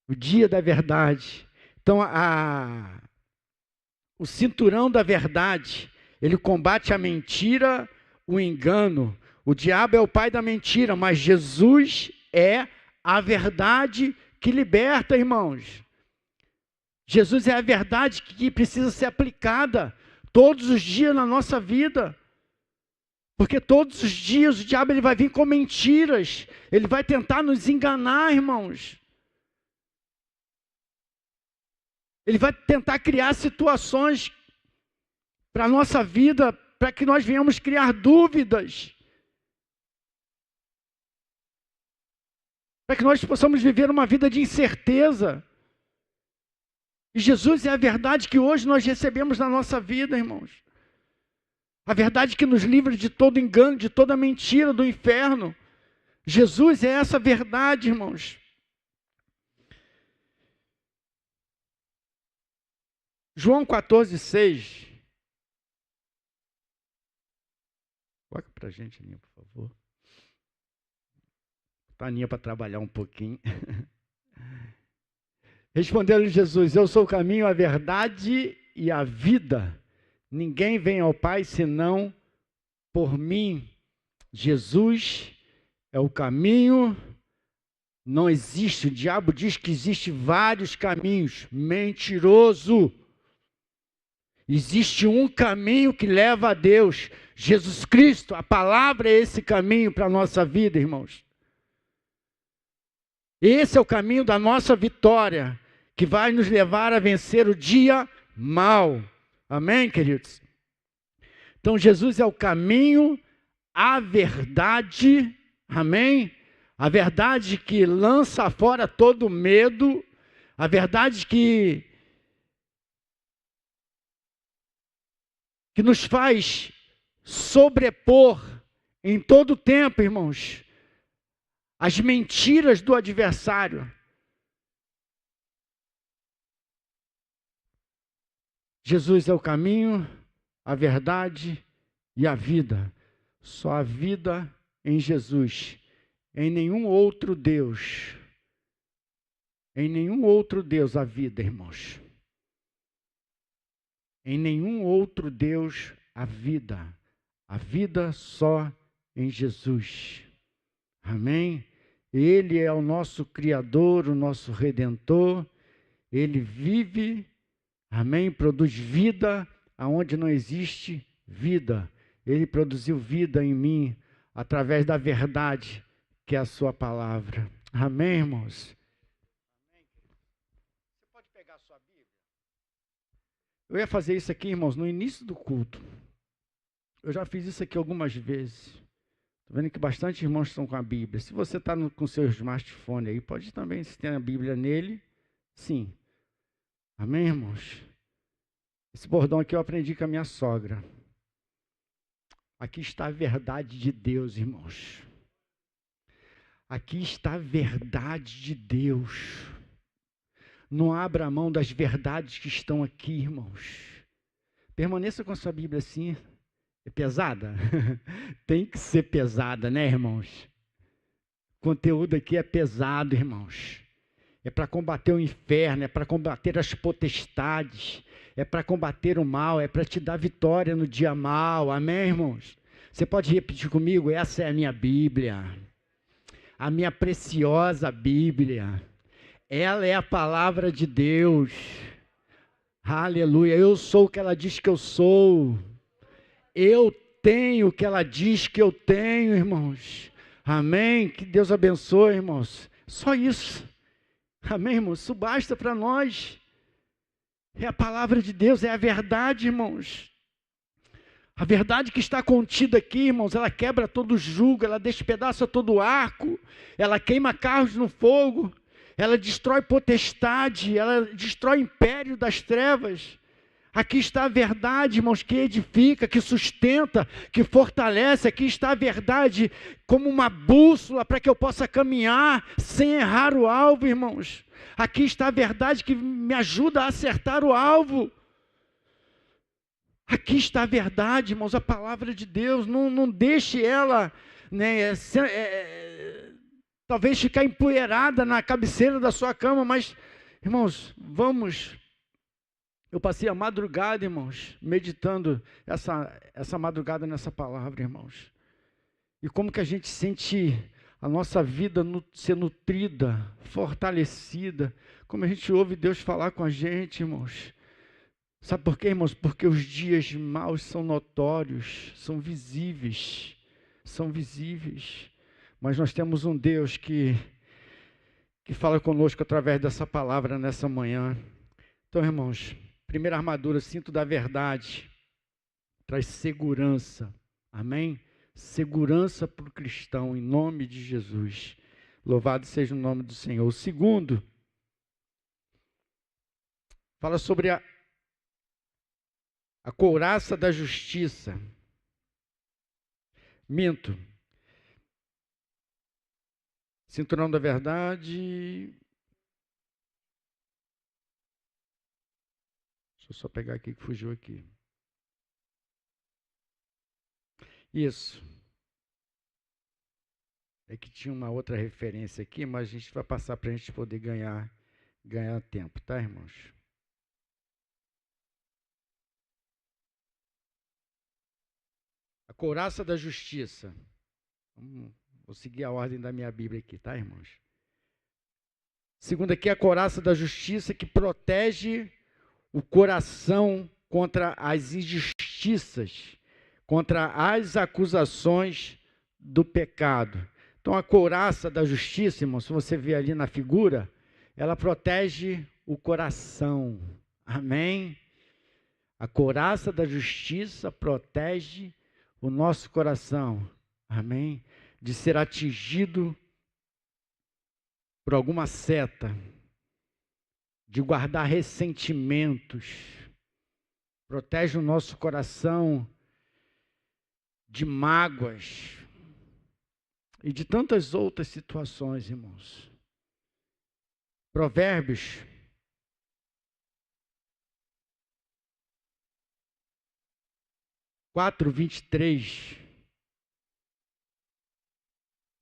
O dia da verdade. Então, o cinturão da verdade, ele combate a mentira, o engano. O diabo é o pai da mentira, mas Jesus é a verdade que liberta, irmãos. Jesus é a verdade que precisa ser aplicada todos os dias na nossa vida. Porque todos os dias o diabo ele vai vir com mentiras. Ele vai tentar nos enganar, irmãos. Ele vai tentar criar situações para a nossa vida, para que nós venhamos criar dúvidas. Para que nós possamos viver uma vida de incerteza. E Jesus é a verdade que hoje nós recebemos na nossa vida, irmãos. A verdade que nos livra de todo engano, de toda mentira do inferno. Jesus é essa verdade, irmãos. João 14:6. Coloca para a gente, Aninha, por favor. Está a Aninha para trabalhar um pouquinho. Respondeu-lhe Jesus: eu sou o caminho, a verdade e a vida. Ninguém vem ao Pai senão por mim. Jesus é o caminho. Não existe, o diabo diz que existe vários caminhos. Mentiroso. Existe um caminho que leva a Deus. Jesus Cristo, a palavra é esse caminho para a nossa vida, irmãos. Esse é o caminho da nossa vitória, que vai nos levar a vencer o dia mau. Amém, queridos? Então, Jesus é o caminho, a verdade, amém? A verdade que lança fora todo medo, a verdade que nos faz sobrepor em todo o tempo, irmãos, as mentiras do adversário. Jesus é o caminho, a verdade e a vida. Só a vida em Jesus. Em nenhum outro Deus. Em nenhum outro Deus a vida, irmãos. Em nenhum outro Deus a vida. A vida só em Jesus. Amém? Ele é o nosso Criador, o nosso Redentor. Ele vive, amém? Produz vida aonde não existe vida. Ele produziu vida em mim através da verdade, que é a sua palavra. Amém, irmãos? Você pode pegar a sua Bíblia? Eu ia fazer isso aqui, irmãos, no início do culto. Eu já fiz isso aqui algumas vezes. Estou vendo que bastante irmãos estão com a Bíblia. Se você está com seu smartphone aí, pode também, se tem a Bíblia nele, sim. Amém, irmãos? Esse bordão aqui eu aprendi com a minha sogra. Aqui está a verdade de Deus, irmãos. Aqui está a verdade de Deus. Não abra mão das verdades que estão aqui, irmãos. Permaneça com a sua Bíblia assim. É pesada? Tem que ser pesada, né, irmãos? O conteúdo aqui é pesado, irmãos. É para combater o inferno, é para combater as potestades, é para combater o mal, é para te dar vitória no dia mal. Amém, irmãos? Você pode repetir comigo? Essa é a minha Bíblia. A minha preciosa Bíblia. Ela é a palavra de Deus. Aleluia. Eu sou o que ela diz que eu sou. Eu tenho o que ela diz que eu tenho, irmãos. Amém? Que Deus abençoe, irmãos. Só isso. Amém, irmãos? Isso basta para nós. É a palavra de Deus, é a verdade, irmãos. A verdade que está contida aqui, irmãos, ela quebra todo jugo, ela despedaça todo arco, ela queima carros no fogo, ela destrói potestade, ela destrói império das trevas. Aqui está a verdade, irmãos, que edifica, que sustenta, que fortalece. Aqui está a verdade como uma bússola para que eu possa caminhar sem errar o alvo, irmãos. Aqui está a verdade que me ajuda a acertar o alvo. Aqui está a verdade, irmãos, a palavra de Deus. Não deixe ela, né, talvez ficar empoeirada na cabeceira da sua cama, mas, irmãos, vamos... Eu passei a madrugada, irmãos, meditando essa madrugada nessa palavra, irmãos. E como que a gente sente a nossa vida ser nutrida, fortalecida, como a gente ouve Deus falar com a gente, irmãos. Sabe por quê, irmãos? Porque os dias maus são notórios, são visíveis. Mas nós temos um Deus que fala conosco através dessa palavra nessa manhã. Então, irmãos, primeira armadura, cinto da verdade, traz segurança, amém? Segurança para o cristão, em nome de Jesus. Louvado seja o nome do Senhor. O segundo, fala sobre a couraça da justiça. Minto. Cinturão da verdade... Deixa eu só pegar aqui que fugiu aqui. Isso. É que tinha uma outra referência aqui, mas a gente vai passar para a gente poder ganhar tempo, tá, irmãos? A couraça da justiça. Vou seguir a ordem da minha Bíblia aqui, tá, irmãos? Segundo aqui, a couraça da justiça que protege o coração contra as injustiças, contra as acusações do pecado. Então, a couraça da justiça, irmão, se você ver ali na figura, ela protege o coração. Amém? A couraça da justiça protege o nosso coração, amém? De ser atingido por alguma seta, de guardar ressentimentos. Protege o nosso coração de mágoas e de tantas outras situações, irmãos. Provérbios 4:23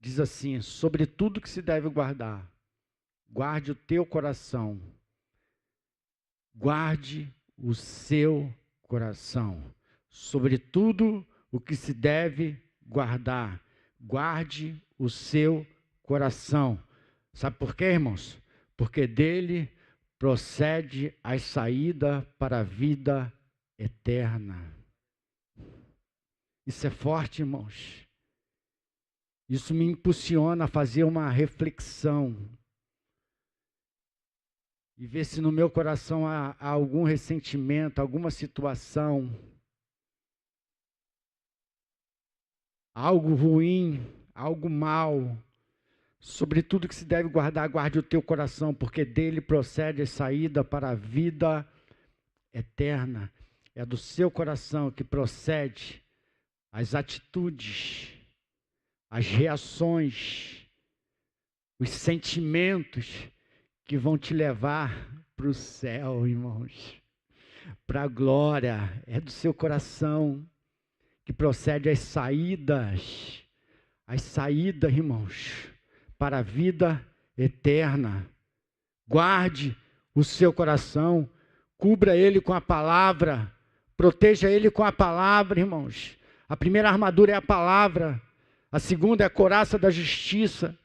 diz assim: sobre tudo que se deve guardar, guarde o teu coração. Guarde o seu coração. Sobre tudo o que se deve guardar, guarde o seu coração. Sabe por quê, irmãos? Porque dele procede a saída para a vida eterna. Isso é forte, irmãos. Isso me impulsiona a fazer uma reflexão e ver se no meu coração há algum ressentimento, alguma situação, algo ruim, algo mal. Sobre tudo que se deve guardar, guarde o teu coração, porque dele procede a saída para a vida eterna. É do seu coração que procede as atitudes, as reações, os sentimentos que vão te levar para o céu, irmãos, para a glória. É do seu coração que procede as saídas, irmãos, para a vida eterna. Guarde o seu coração, cubra ele com a palavra, proteja ele com a palavra, irmãos. A primeira armadura é a palavra, a segunda é a couraça da justiça,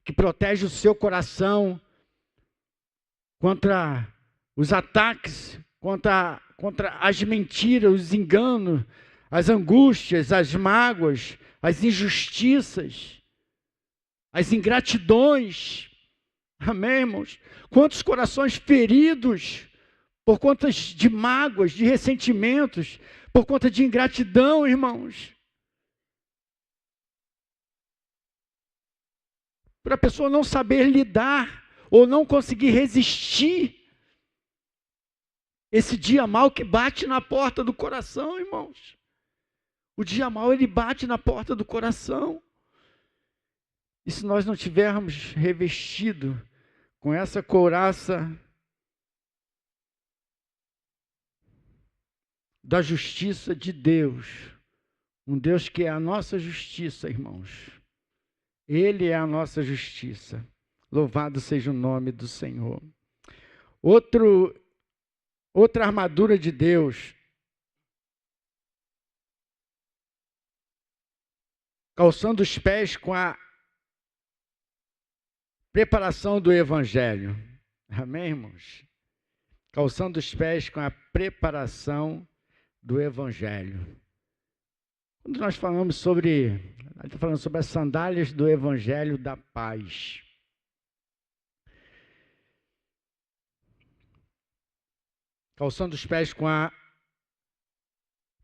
que protege o seu coração contra os ataques, contra as mentiras, os enganos, as angústias, as mágoas, as injustiças, as ingratidões. Amém, irmãos? Quantos corações feridos por conta de mágoas, de ressentimentos, por conta de ingratidão, irmãos. Para a pessoa não saber lidar ou não conseguir resistir esse dia mal que bate na porta do coração, irmãos. O dia mal, ele bate na porta do coração. E se nós não tivermos revestido com essa couraça da justiça de Deus, um Deus que é a nossa justiça, irmãos. Ele é a nossa justiça. Louvado seja o nome do Senhor. Outra armadura de Deus. Calçando os pés com a preparação do Evangelho. Amém, irmãos? Calçando os pés com a preparação do Evangelho. Quando nós falamos sobre as sandálias do Evangelho da paz. Calçando os pés com a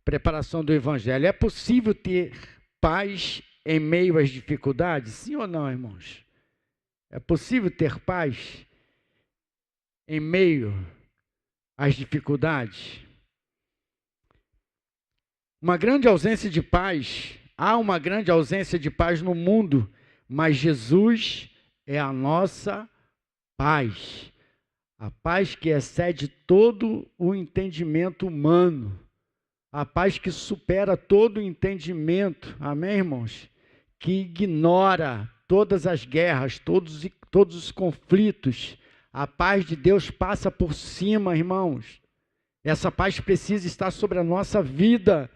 preparação do Evangelho. É possível ter paz em meio às dificuldades? Sim ou não, irmãos? É possível ter paz em meio às dificuldades? Uma grande ausência de paz, há uma grande ausência de paz no mundo, mas Jesus é a nossa paz. A paz que excede todo o entendimento humano. A paz que supera todo o entendimento. Amém, irmãos? Que ignora todas as guerras, todos os conflitos. A paz de Deus passa por cima, irmãos. Essa paz precisa estar sobre a nossa vida.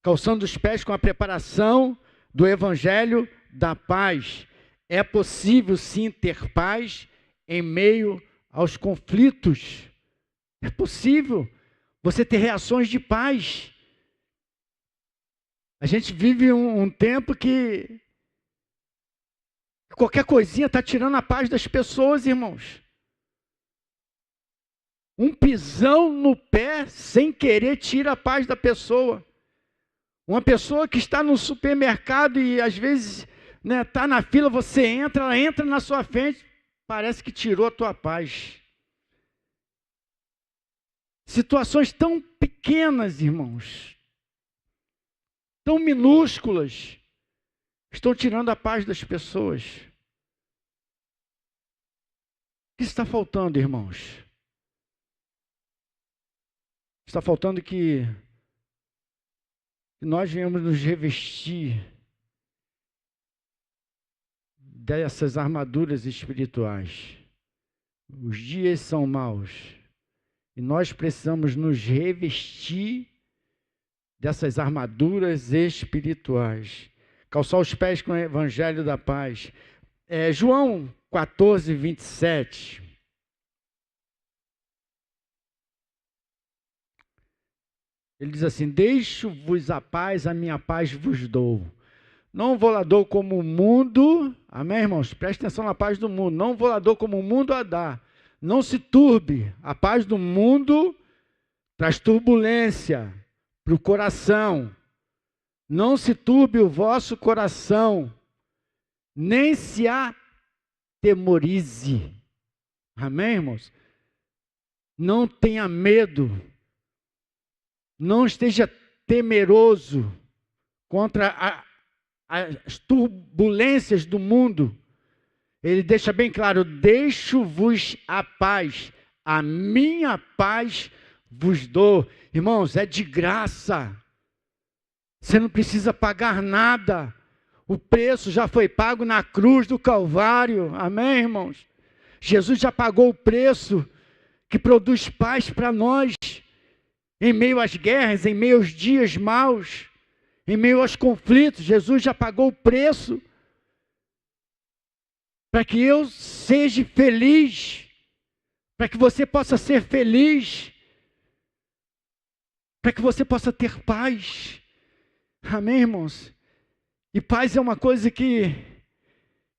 Calçando os pés com a preparação do Evangelho da paz. É possível sim ter paz em meio aos conflitos. É possível você ter reações de paz. A gente vive um tempo que qualquer coisinha está tirando a paz das pessoas, irmãos. Um pisão no pé sem querer tira a paz da pessoa. Uma pessoa que está no supermercado e às vezes está na fila, você entra, ela entra na sua frente, parece que tirou a tua paz. Situações tão pequenas, irmãos, tão minúsculas, estão tirando a paz das pessoas. O que está faltando, irmãos? Está faltando que nós venhamos nos revestir dessas armaduras espirituais. Os dias são maus e nós precisamos nos revestir dessas armaduras espirituais. Calçar os pés com o evangelho da paz. João 14, 27. Ele diz assim: deixo-vos a paz, a minha paz vos dou. Não vou lá dou como o mundo, amém, irmãos? Preste atenção na paz do mundo. Não vou lá dou como o mundo a dá. Não se turbe. A paz do mundo traz turbulência para o coração. Não se turbe o vosso coração, nem se atemorize. Amém, irmãos? Não tenha medo. Não esteja temeroso contra as turbulências do mundo. Ele deixa bem claro: deixo-vos a paz, a minha paz vos dou. Irmãos, é de graça. Você não precisa pagar nada. O preço já foi pago na cruz do Calvário. Amém, irmãos? Jesus já pagou o preço que produz paz para nós. Em meio às guerras, em meio aos dias maus, em meio aos conflitos, Jesus já pagou o preço para que eu seja feliz, para que você possa ser feliz, para que você possa ter paz. Amém, irmãos? E paz é uma coisa que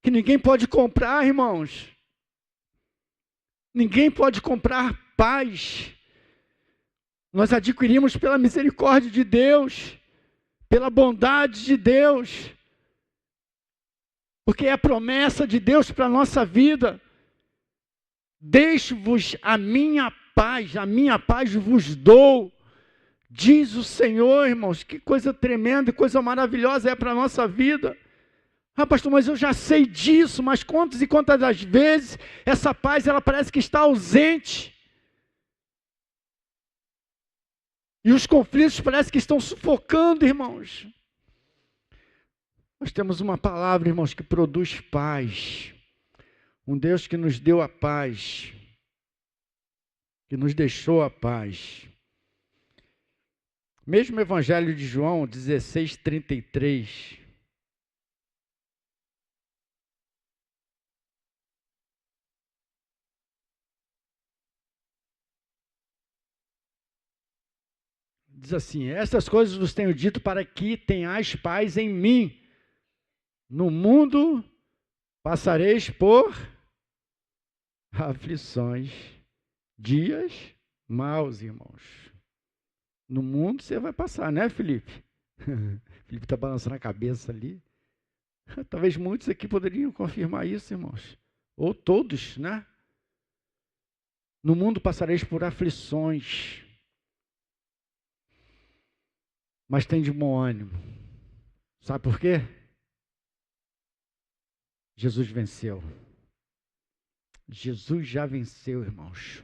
ninguém pode comprar, irmãos. Ninguém pode comprar paz. Nós adquirimos pela misericórdia de Deus, pela bondade de Deus, porque é a promessa de Deus para a nossa vida. Deixo-vos a minha paz vos dou, diz o Senhor, irmãos. Que coisa tremenda, coisa maravilhosa é para a nossa vida. Ah, pastor, mas eu já sei disso, mas quantas e quantas das vezes essa paz, ela parece que está ausente. E os conflitos parece que estão sufocando, irmãos. Nós temos uma palavra, irmãos, que produz paz. Um Deus que nos deu a paz, que nos deixou a paz. Mesmo Evangelho de João 16, 33. Diz assim: estas coisas vos tenho dito para que tenhais paz em mim. No mundo passareis por aflições, dias maus, irmãos. No mundo você vai passar, né, Felipe? Felipe está balançando a cabeça ali. Talvez muitos aqui poderiam confirmar isso, irmãos. Ou todos, né? No mundo passareis por aflições, mas tem de bom ânimo. Sabe por quê? Jesus venceu. Jesus já venceu, irmãos.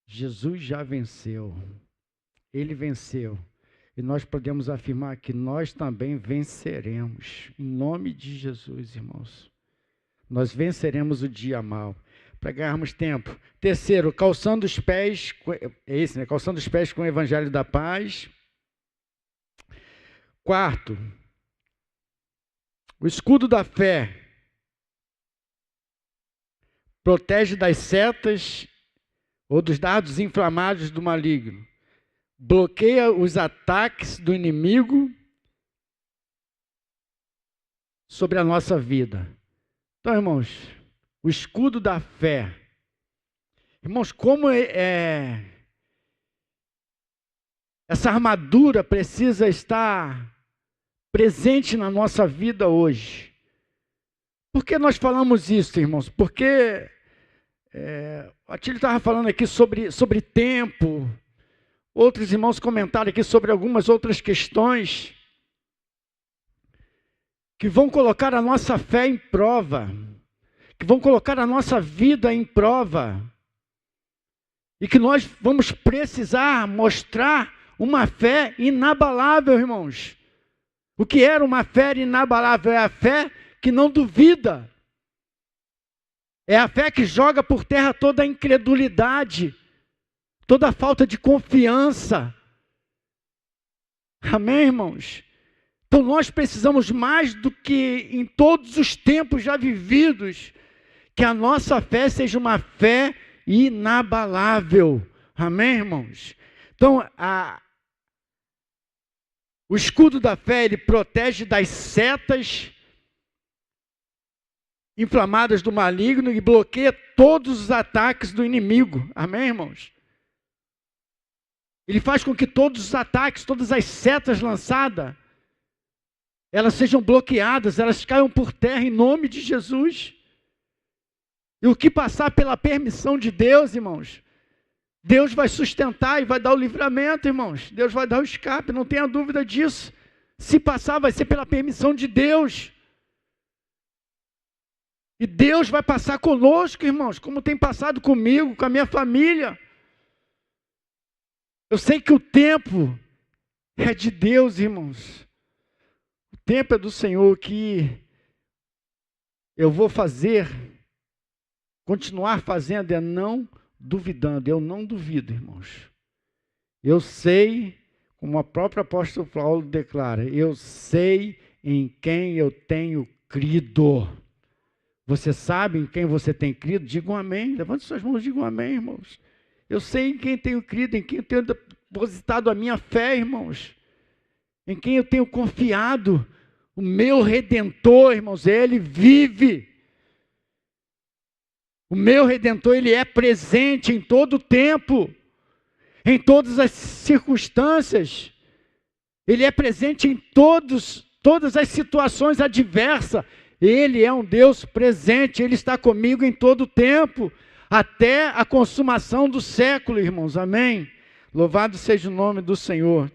Jesus já venceu. Ele venceu. E nós podemos afirmar que nós também venceremos. Em nome de Jesus, irmãos. Nós venceremos o dia mau. Para ganharmos tempo. Terceiro, calçando os pés. É esse, né? Calçando os pés com o evangelho da paz. Quarto, o escudo da fé protege das setas ou dos dardos inflamados do maligno. Bloqueia os ataques do inimigo sobre a nossa vida. Então, irmãos, o escudo da fé Irmãos, como essa armadura precisa estar presente na nossa vida hoje. Por que nós falamos isso, irmãos? Porque o Atílio estava falando aqui sobre tempo, outros irmãos comentaram aqui sobre algumas outras questões que vão colocar a nossa fé em prova, que vão colocar a nossa vida em prova, e que nós vamos precisar mostrar uma fé inabalável, irmãos. O que era uma fé inabalável? É a fé que não duvida. É a fé que joga por terra toda a incredulidade, toda a falta de confiança. Amém, irmãos? Então nós precisamos mais do que em todos os tempos já vividos, que a nossa fé seja uma fé inabalável. Amém, irmãos? Então, o escudo da fé, ele protege das setas inflamadas do maligno e bloqueia todos os ataques do inimigo. Amém, irmãos? Ele faz com que todos os ataques, todas as setas lançadas, elas sejam bloqueadas, elas caiam por terra em nome de Jesus. E o que passar pela permissão de Deus, irmãos, Deus vai sustentar e vai dar o livramento, irmãos. Deus vai dar o escape, não tenha dúvida disso. Se passar, vai ser pela permissão de Deus. E Deus vai passar conosco, irmãos, como tem passado comigo, com a minha família. Eu sei que o tempo é de Deus, irmãos. O tempo é do Senhor, que eu vou continuar fazendo, é não duvidando. Eu não duvido, irmãos. Eu sei, como o próprio apóstolo Paulo declara, eu sei em quem eu tenho crido. Você sabe em quem você tem crido? Diga um amém. Levante suas mãos e diga um amém, irmãos. Eu sei em quem tenho crido, em quem eu tenho depositado a minha fé, irmãos. Em quem eu tenho confiado. O meu Redentor, irmãos, ele vive. O meu Redentor, ele é presente em todo o tempo, em todas as circunstâncias. Ele é presente em todas as situações adversas. Ele é um Deus presente, ele está comigo em todo o tempo, até a consumação do século, irmãos. Amém? Louvado seja o nome do Senhor.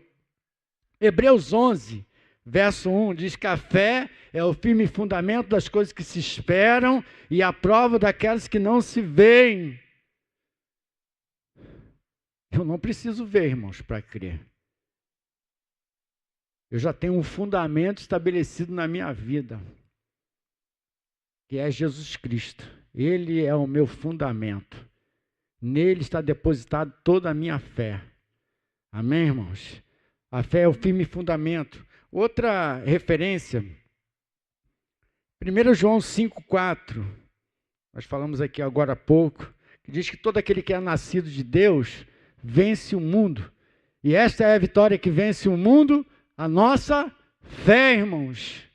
Hebreus 11, verso 1, diz que a fé é o firme fundamento das coisas que se esperam e a prova daquelas que não se veem. Eu não preciso ver, irmãos, para crer. Eu já tenho um fundamento estabelecido na minha vida, que é Jesus Cristo. Ele é o meu fundamento. Nele está depositada toda a minha fé. Amém, irmãos? A fé é o firme fundamento. Outra referência, 1 João 5,4, nós falamos aqui agora há pouco, que diz que todo aquele que é nascido de Deus vence o mundo. E esta é a vitória que vence o mundo, a nossa fé, irmãos.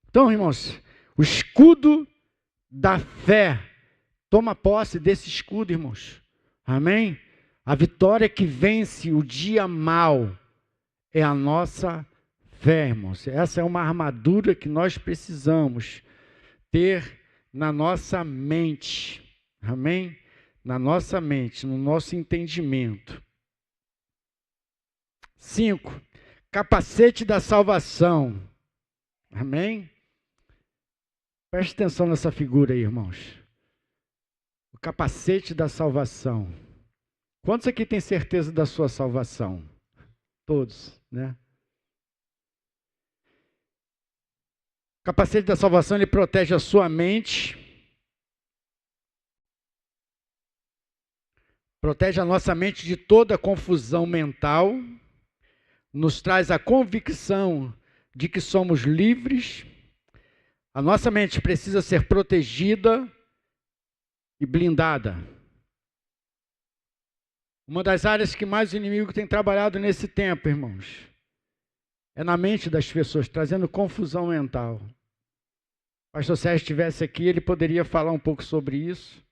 Então, irmãos, o escudo da fé, toma posse desse escudo, irmãos. Amém? A vitória que vence o dia mau é a nossa fé, irmãos. Essa é uma armadura que nós precisamos ter na nossa mente. Amém? Na nossa mente, no nosso entendimento. 5. Capacete da salvação. Amém? Preste atenção nessa figura aí, irmãos. O capacete da salvação. Quantos aqui têm certeza da sua salvação? Todos, né? O capacete da salvação, ele protege a sua mente, protege a nossa mente de toda confusão mental, nos traz a convicção de que somos livres. A nossa mente precisa ser protegida e blindada. Uma das áreas que mais o inimigo tem trabalhado nesse tempo, irmãos, é na mente das pessoas, trazendo confusão mental. Se o pastor Sérgio estivesse aqui, ele poderia falar um pouco sobre isso.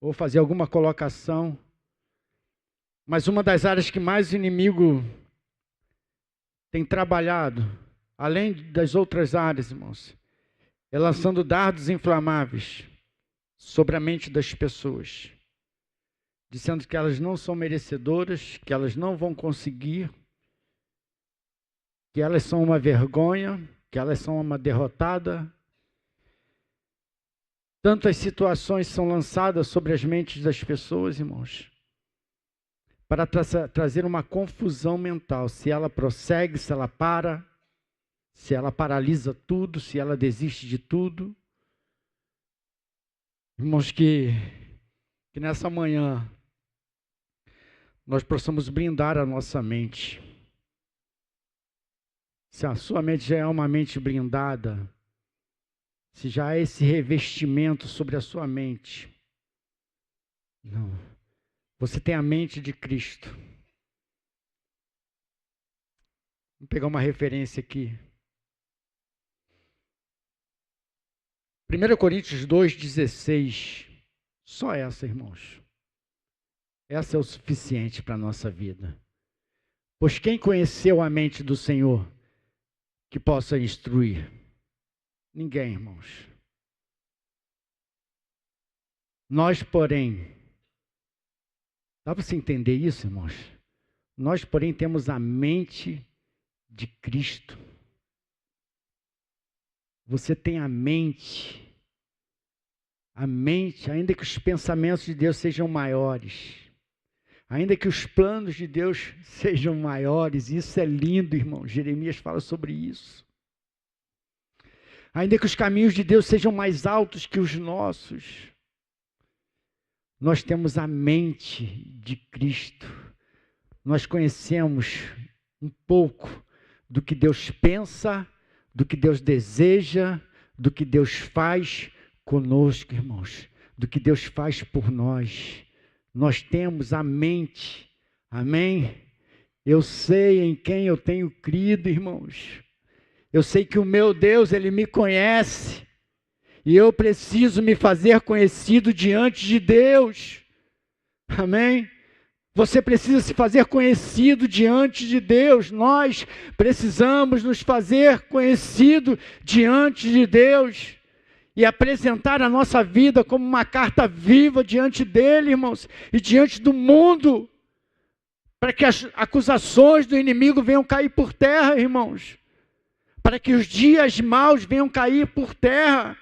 ou fazer alguma colocação, mas uma das áreas que mais o inimigo tem trabalhado, além das outras áreas, irmãos, é lançando dardos inflamáveis sobre a mente das pessoas, dizendo que elas não são merecedoras, que elas não vão conseguir, que elas são uma vergonha, que elas são uma derrotada. Tantas situações são lançadas sobre as mentes das pessoas, irmãos, para trazer uma confusão mental. Se ela prossegue, se ela para, se ela paralisa tudo, se ela desiste de tudo. Irmãos, que nessa manhã nós possamos blindar a nossa mente. Se a sua mente já é uma mente blindada, se já há esse revestimento sobre a sua mente, não, você tem a mente de Cristo. Vou pegar uma referência aqui. 1 Coríntios 2,16. Só essa, irmãos. Essa é o suficiente para a nossa vida. Pois quem conheceu a mente do Senhor que possa instruir? Ninguém, irmãos. Nós, porém, dá para você entender isso, irmãos? Nós, porém, temos a mente de Cristo. Você tem a mente, ainda que os pensamentos de Deus sejam maiores, ainda que os planos de Deus sejam maiores, isso é lindo, irmão. Jeremias fala sobre isso. Ainda que os caminhos de Deus sejam mais altos que os nossos, nós temos a mente de Cristo. Nós conhecemos um pouco do que Deus pensa, do que Deus deseja, do que Deus faz conosco, irmãos, do que Deus faz por nós. Nós temos a mente, amém? Eu sei em quem eu tenho crido, irmãos. Eu sei que o meu Deus, Ele me conhece, e eu preciso me fazer conhecido diante de Deus, amém? Você precisa se fazer conhecido diante de Deus. Nós precisamos nos fazer conhecido diante de Deus e apresentar a nossa vida como uma carta viva diante dele, irmãos, e diante do mundo, para que as acusações do inimigo venham cair por terra, irmãos, para que os dias maus venham cair por terra.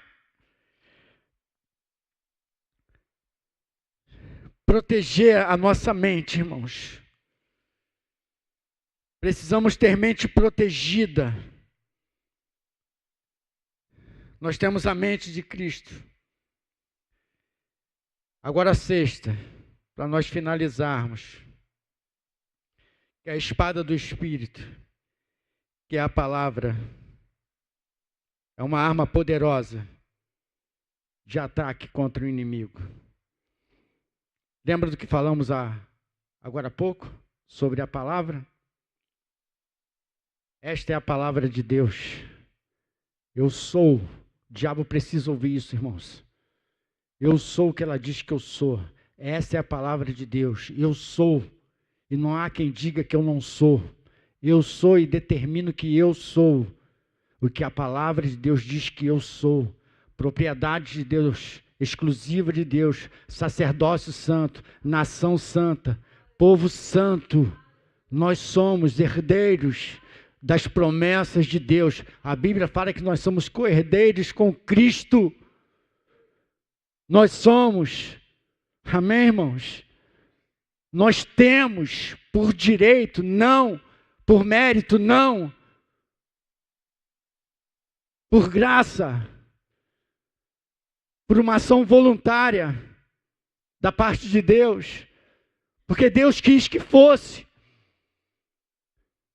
Proteger a nossa mente, irmãos. Precisamos ter mente protegida. Nós temos a mente de Cristo. Agora a sexta, para nós finalizarmos, que é a espada do Espírito, que é a palavra. É uma arma poderosa de ataque contra o inimigo. Lembra do que falamos agora há pouco sobre a palavra? Esta é a palavra de Deus. Eu sou. O diabo precisa ouvir isso, irmãos. Eu sou o que ela diz que eu sou. Essa é a palavra de Deus. Eu sou. E não há quem diga que eu não sou. Eu sou e determino que eu sou o que a palavra de Deus diz que eu sou. Propriedade de Deus, exclusiva de Deus, sacerdócio santo, nação santa, povo santo. Nós somos herdeiros das promessas de Deus. A Bíblia fala que nós somos co-herdeiros com Cristo. Nós somos. Amém, irmãos? Nós temos por direito, não por mérito, não por graça, por uma ação voluntária da parte de Deus, porque Deus quis que fosse,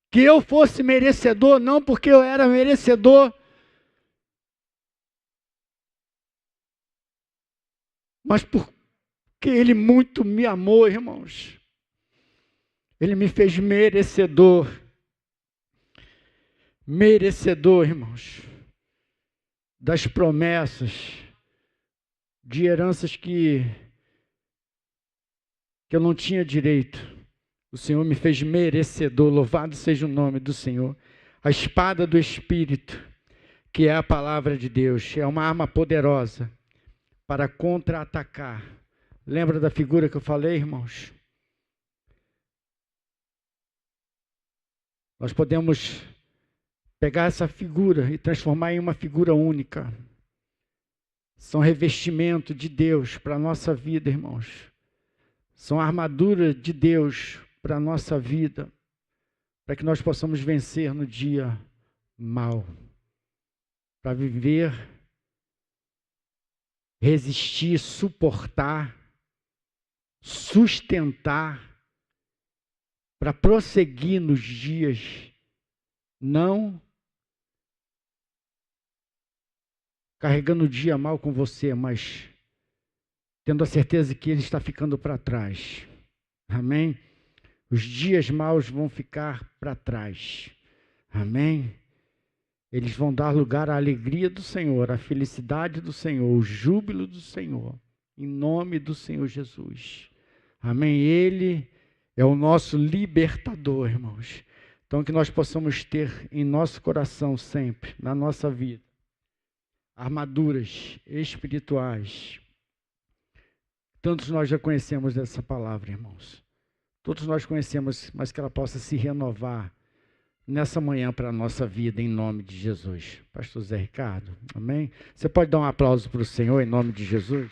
que eu fosse merecedor, não porque eu era merecedor, mas porque Ele muito me amou, irmãos. Ele me fez merecedor. Merecedor, irmãos, das promessas, de heranças que que eu não tinha direito. O Senhor me fez merecedor, louvado seja o nome do Senhor. A espada do Espírito, que é a palavra de Deus, é uma arma poderosa para contra-atacar. Lembra da figura que eu falei, irmãos? Nós podemos pegar essa figura e transformar em uma figura única. São revestimento de Deus para a nossa vida, irmãos. São armadura de Deus para a nossa vida, para que nós possamos vencer no dia mau, para viver, resistir, suportar, sustentar, para prosseguir nos dias, não carregando o dia mal com você, mas tendo a certeza que ele está ficando para trás. Amém? Os dias maus vão ficar para trás. Amém? Eles vão dar lugar à alegria do Senhor, à felicidade do Senhor, o júbilo do Senhor, em nome do Senhor Jesus. Amém? Ele é o nosso libertador, irmãos. Então, que nós possamos ter em nosso coração sempre, na nossa vida, armaduras espirituais. Tantos nós já conhecemos dessa palavra, irmãos. Todos nós conhecemos, mas que ela possa se renovar nessa manhã para a nossa vida, em nome de Jesus. Pastor Zé Ricardo, amém? Você pode dar um aplauso para o Senhor, em nome de Jesus?